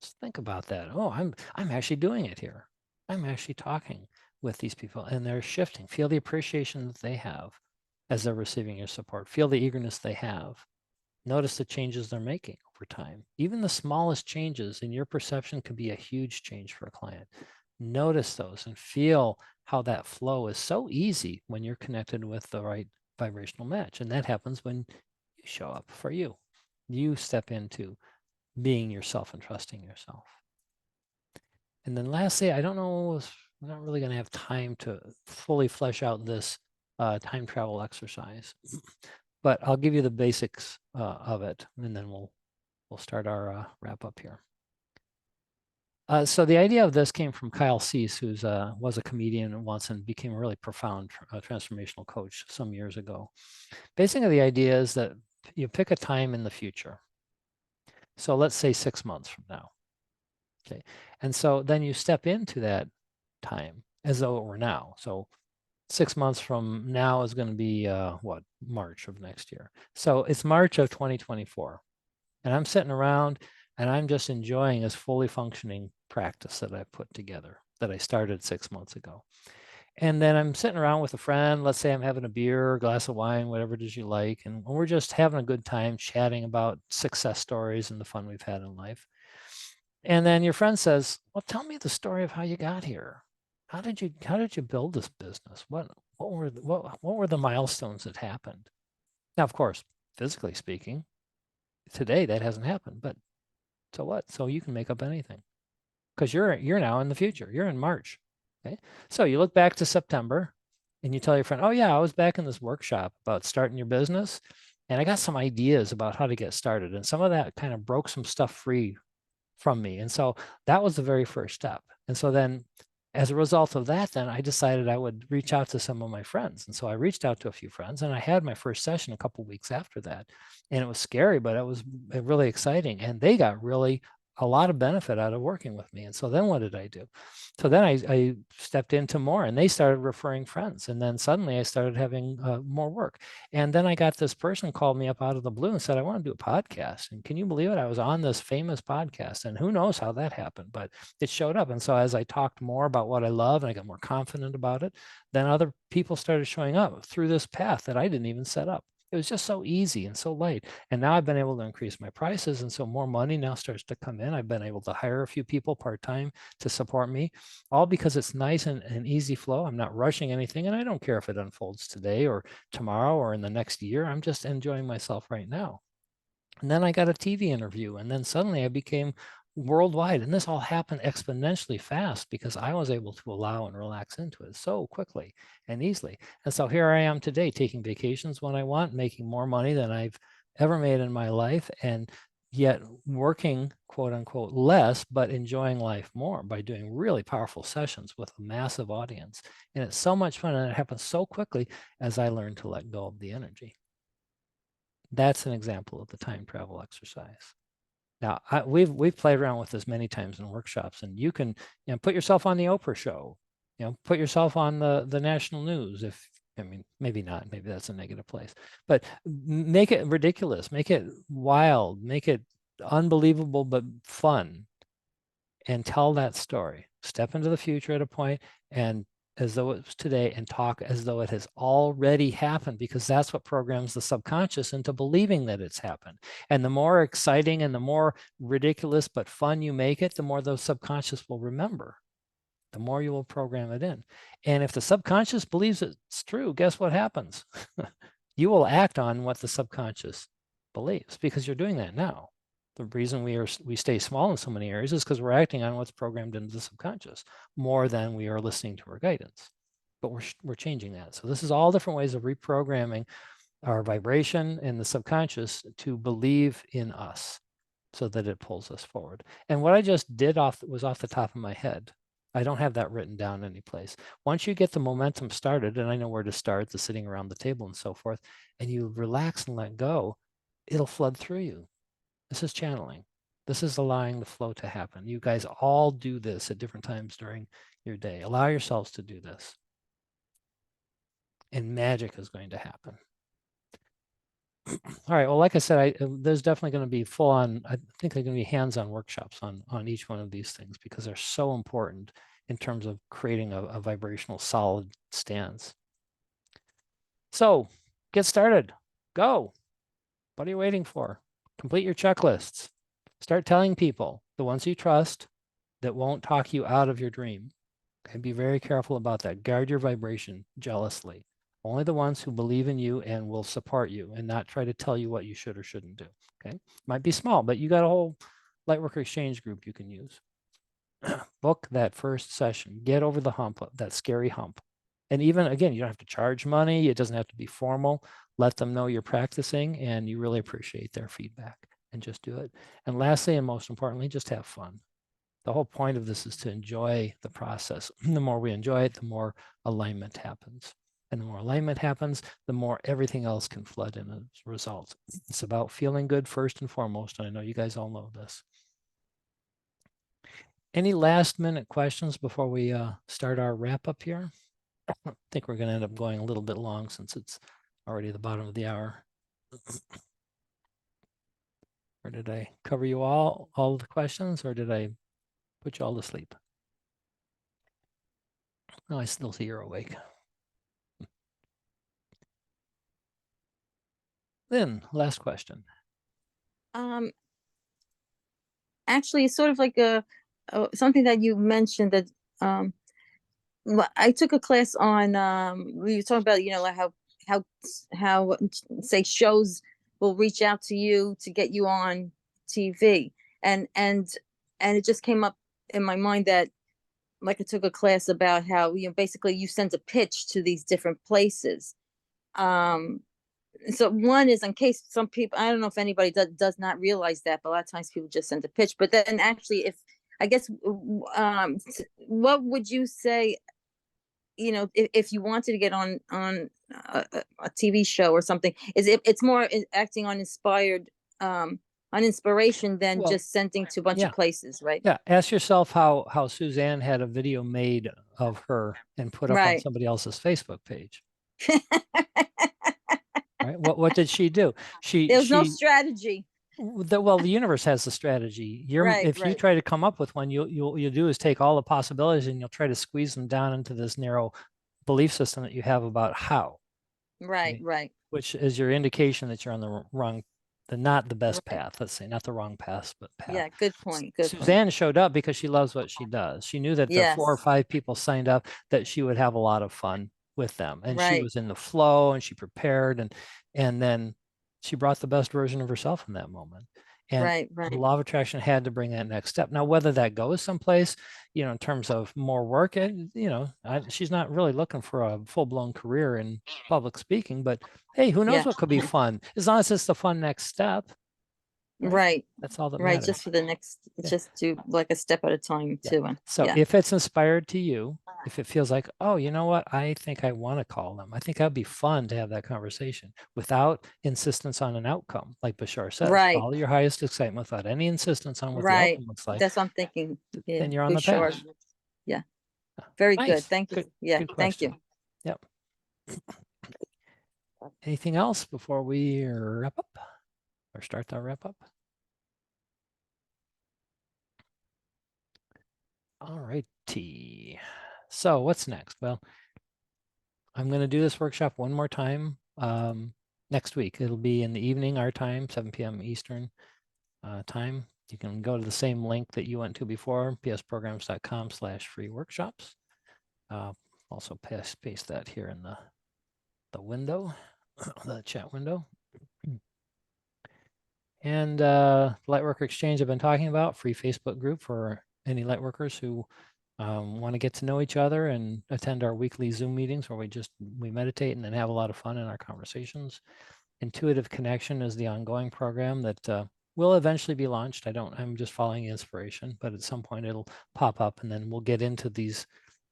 Just think about that. Oh, I'm actually doing it here. I'm actually talking with these people and they're shifting. Feel the appreciation that they have as they're receiving your support. Feel the eagerness they have. Notice the changes they're making over time. Even the smallest changes in your perception could be a huge change for a client. Notice those and feel how that flow is so easy when you're connected with the right vibrational match. And that happens when you show up for you. You step into being yourself and trusting yourself. And then lastly, I don't know, we're not really going to have time to fully flesh out this time travel exercise, but I'll give you the basics of it, and then we'll start our wrap up here. So the idea of this came from Kyle Cease, who was a comedian once and became a really profound transformational coach some years ago. Basically, the idea is that you pick a time in the future. So let's say 6 months from now. Okay. And so then you step into that time as though it were now. So 6 months from now is going to be March of next year. So it's March of 2024. And I'm sitting around and I'm just enjoying this fully functioning practice that I put together, that I started 6 months ago. And then I'm sitting around with a friend. Let's say I'm having a beer, a glass of wine, whatever it is you like. And we're just having a good time chatting about success stories and the fun we've had in life. And then your friend says, well, tell me the story of how you got here. How did you build this business? What were the milestones that happened? Now, of course, physically speaking, today that hasn't happened, but so what? So you can make up anything because you're now in the future. You're in March. Okay. So you look back to September and you tell your friend, oh yeah, I was back in this workshop about starting your business. And I got some ideas about how to get started. And some of that kind of broke some stuff free from me. And so that was the very first step. And so then as a result of that, then I decided I would reach out to some of my friends. And so I reached out to a few friends and I had my first session a couple of weeks after that. And it was scary, but it was really exciting. And they got really a lot of benefit out of working with me. And so then what did I do? So then I stepped into more and they started referring friends. And then suddenly I started having more work. And then I got this person called me up out of the blue and said, I want to do a podcast. And can you believe it? I was on this famous podcast and who knows how that happened, but it showed up. And so as I talked more about what I love and I got more confident about it, then other people started showing up through this path that I didn't even set up. It was just so easy and so light. And now I've been able to increase my prices. And so more money now starts to come in. I've been able to hire a few people part-time to support me, all because it's nice and easy flow. I'm not rushing anything. And I don't care if it unfolds today or tomorrow or in the next year. I'm just enjoying myself right now. And then I got a TV interview. And then suddenly I became worldwide. And this all happened exponentially fast because I was able to allow and relax into it so quickly and easily. And so here I am today, taking vacations when I want, making more money than I've ever made in my life, and yet working, quote unquote, less, but enjoying life more by doing really powerful sessions with a massive audience. And it's so much fun. And it happens so quickly as I learn to let go of the energy. That's an example of the time travel exercise. Now, we've played around with this many times in workshops, and you can put yourself on the Oprah show, put yourself on the national news. If I mean, maybe not, maybe that's a negative place, but make it ridiculous, make it wild, make it unbelievable but fun, and tell that story. Step into the future at a point and as though it was today and talk as though it has already happened, because that's what programs the subconscious into believing that it's happened. And the more exciting and the more ridiculous but fun you make it, the more the subconscious will remember, the more you will program it in. And if the subconscious believes it's true, guess what happens? You will act on what the subconscious believes because you're doing that now. The reason we stay small in so many areas is because we're acting on what's programmed into the subconscious more than we are listening to our guidance. But we're changing that. So this is all different ways of reprogramming our vibration in the subconscious to believe in us so that it pulls us forward. And what I just did was off the top of my head. I don't have that written down anyplace. Once you get the momentum started, and I know where to start, the sitting around the table and so forth, and you relax and let go, it'll flood through you. This is channeling. This is allowing the flow to happen. You guys all do this at different times during your day. Allow yourselves to do this. And magic is going to happen. All right. Well, like I said, there's definitely going to be full on, I think they're going to be hands-on workshops on each one of these things because they're so important in terms of creating a vibrational solid stance. So get started. Go. What are you waiting for? Complete your checklists. Start telling people, the ones you trust, that won't talk you out of your dream. Okay, be very careful about that. Guard your vibration jealously. Only the ones who believe in you and will support you and not try to tell you what you should or shouldn't do. Okay, might be small, but you got a whole Lightworker Exchange group you can use. Book that first session. Get over the hump, that scary hump. And even, again, you don't have to charge money. It doesn't have to be formal. Let them know you're practicing and you really appreciate their feedback and just do it. And lastly, and most importantly, just have fun. The whole point of this is to enjoy the process. The more we enjoy it, the more alignment happens. And the more alignment happens, the more everything else can flood in as a result. It's about feeling good first and foremost. And I know you guys all know this. Any last minute questions before we start our wrap up here? I think we're going to end up going a little bit long since it's already the bottom of the hour. Or did I cover you all the questions, or did I put you all to sleep? Oh, I still see you're awake. Then, last question. actually it's sort of like something that you mentioned that I took a class on we were talking about, you know, like how say shows will reach out to you to get you on TV, and it just came up in my mind that like I took a class about how, you know, basically you send a pitch to these different places. So one is in case some people, I don't know if anybody does not realize that, but a lot of times people just send a pitch. But then actually, if I guess, what would you say, you know, if you wanted to get on a TV show or something, is it's more acting on inspiration than Well, just sending to a bunch yeah. of places, right? Yeah, ask yourself how Suzanne had a video made of her and put up on Right. somebody else's Facebook page. Right? What did she do? There was no strategy. Well, the universe has the strategy. Right, If you right. try to come up with one, you'll do is take all the possibilities and you'll try to squeeze them down into this narrow belief system that you have about how. Right, Okay? right. Which is your indication that you're on the wrong, not the best path. Let's say not the wrong path, but path. Yeah, good point. Good point. Suzanne showed up because she loves what she does. She knew that the 4 or Yes. 5 people signed up, that she would have a lot of fun with them, and she Right. was in the flow, and she prepared, and then she brought the best version of herself in that moment. And Right, right. the law of attraction had to bring that next step. Now, whether that goes someplace, you know, in terms of more work, and you know, she's not really looking for a full-blown career in public speaking, but hey, who knows Yeah. what could be fun, as long as it's the fun next step. Right. That's all that Right. matters. Just for the next, Yeah. just do like a step at a time Yeah. too. And So yeah. if it's inspired to you, if it feels like, oh, you know what, I think I want to call them. I think that'd be fun to have that conversation without insistence on an outcome. Like Bashar says, Right. follow your highest excitement without any insistence on what the Right. outcome looks like. That's what I'm thinking. Yeah. Then you're on the Sure. path. Yeah. Very good. Nice. Thank you. Good, Yeah. good Thank question. you. Yep. Anything else before we wrap up or start the wrap up? All righty. So what's next? Well, I'm going to do this workshop one more time next week. It'll be in the evening, our time, 7 p.m. Eastern time. You can go to the same link that you went to before, psprograms.com/free workshops. Also paste that here in the window, the chat window. And Lightworker Exchange I've been talking about, free Facebook group for any lightworkers who want to get to know each other and attend our weekly Zoom meetings where we meditate and then have a lot of fun in our conversations. IntuitiveConneXion is the ongoing program that will eventually be launched. I'm just following inspiration, but at some point it'll pop up and then we'll get into these,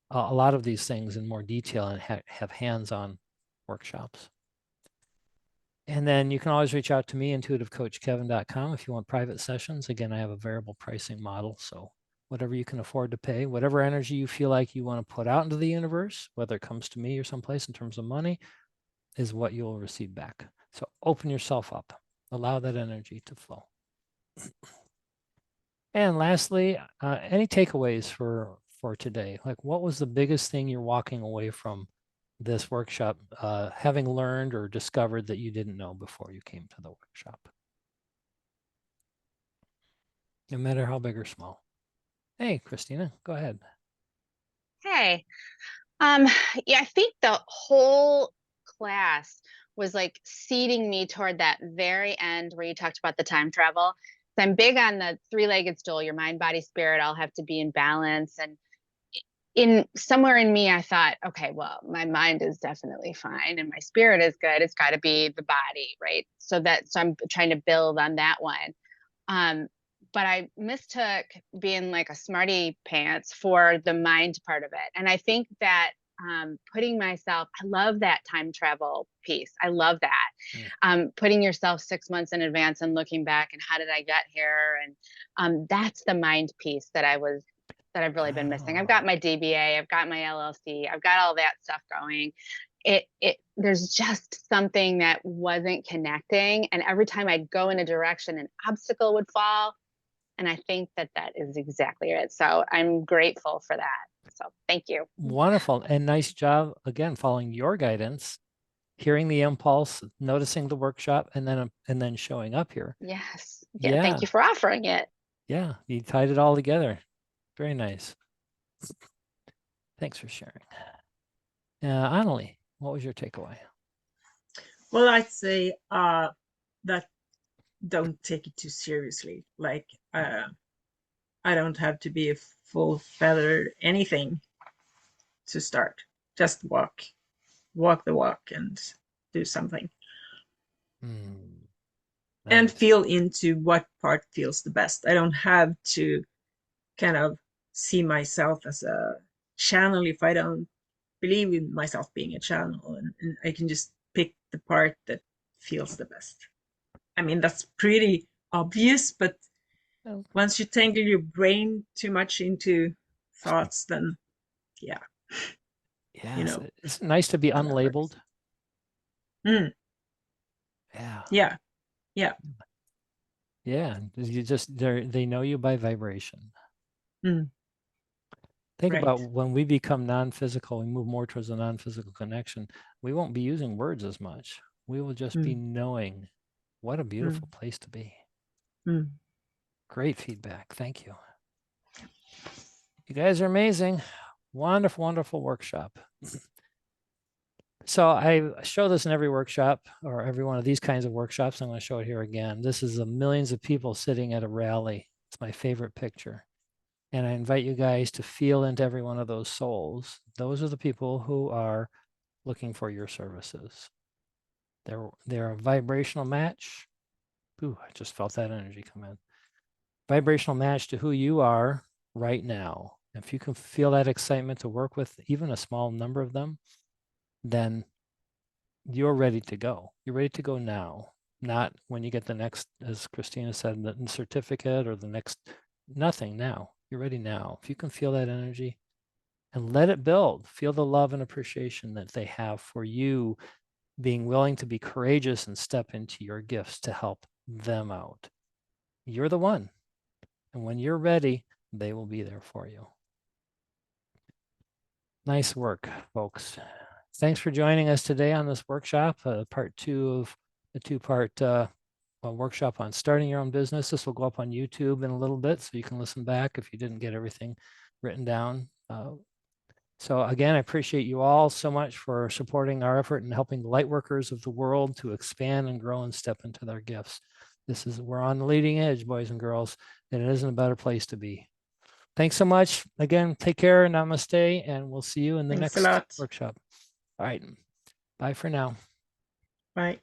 a lot of these things in more detail and have hands-on workshops. And then you can always reach out to me, intuitivecoachkevin.com, if you want private sessions. Again, I have a variable pricing model. So whatever you can afford to pay, whatever energy you feel like you want to put out into the universe, whether it comes to me or someplace in terms of money, is what you'll receive back. So open yourself up, allow that energy to flow. And lastly, any takeaways for today? Like, what was the biggest thing you're walking away from this workshop, having learned or discovered that you didn't know before you came to the workshop? No matter how big or small. Hey, Christina, go ahead. Hey, yeah, I think the whole class was like seeding me toward that very end where you talked about the time travel. So I'm big on the 3-legged stool, your mind, body, spirit all have to be in balance. And in somewhere in me, I thought, okay, well, my mind is definitely fine and my spirit is good. It's got to be the body, right? So I'm trying to build on that one. But I mistook being like a smarty pants for the mind part of it. And I think that putting myself, I love that time travel piece. I love that. Putting yourself 6 months in advance and looking back and how did I get here? And that's the mind piece that I've really been missing. I've got my DBA, I've got my LLC, I've got all that stuff going. There's just something that wasn't connecting. And every time I'd go in a direction, an obstacle would fall. And I think that is exactly it. So I'm grateful for that. So thank you. Wonderful. And nice job, again, following your guidance, hearing the impulse, noticing the workshop, and then showing up here. Yes. Yeah. Thank you for offering it. Yeah, you tied it all together. Very nice. Thanks for sharing. Annalie, what was your takeaway? Well, I'd say that don't take it too seriously. Like, I don't have to be a full feather anything to start. Just walk the walk and do something. Hmm, And nice. feel into what part feels the best. I don't have to kind of see myself as a channel if I don't believe in myself being a channel, and I can just pick the part that feels the best. I mean, that's pretty obvious, but Oh, once you tangle your brain too much into thoughts, then yeah, yes, it's nice to be how that works. unlabeled. Mm, Yeah. yeah, yeah. Yeah. You just they know you by vibration. Mm, Think right. about when we become non-physical, we move more towards a non-physical connection. We won't be using words as much. We will just be Mm, knowing. What a mm, beautiful place to be. mm. Great feedback. Thank you. You guys are amazing. Wonderful, wonderful workshop. So I show this in every workshop or every one of these kinds of workshops. I'm going to show it here again. This is the millions of people sitting at a rally. It's my favorite picture. And I invite you guys to feel into every one of those souls. Those are the people who are looking for your services. They're a vibrational match. Ooh, I just felt that energy come in. Vibrational match to who you are right now. If you can feel that excitement to work with even a small number of them, then you're ready to go. You're ready to go now, not when you get the next, as Christina said, the certificate or the next, nothing now. You're ready now. If you can feel that energy and let it build, feel the love and appreciation that they have for you, being willing to be courageous and step into your gifts to help them out. You're the one. And when you're ready, they will be there for you. Nice work, folks. Thanks for joining us today on this workshop, part 2 of the 2-part workshop on starting your own business. This will go up on YouTube in a little bit, so you can listen back if you didn't get everything written down. So again, I appreciate you all so much for supporting our effort and helping the light workers of the world to expand and grow and step into their gifts. We're on the leading edge, boys and girls, and it isn't a better place to be. Thanks so much. Again, take care, namaste, and we'll see you in the Thanks a next lot. workshop. All right, bye for now. Bye.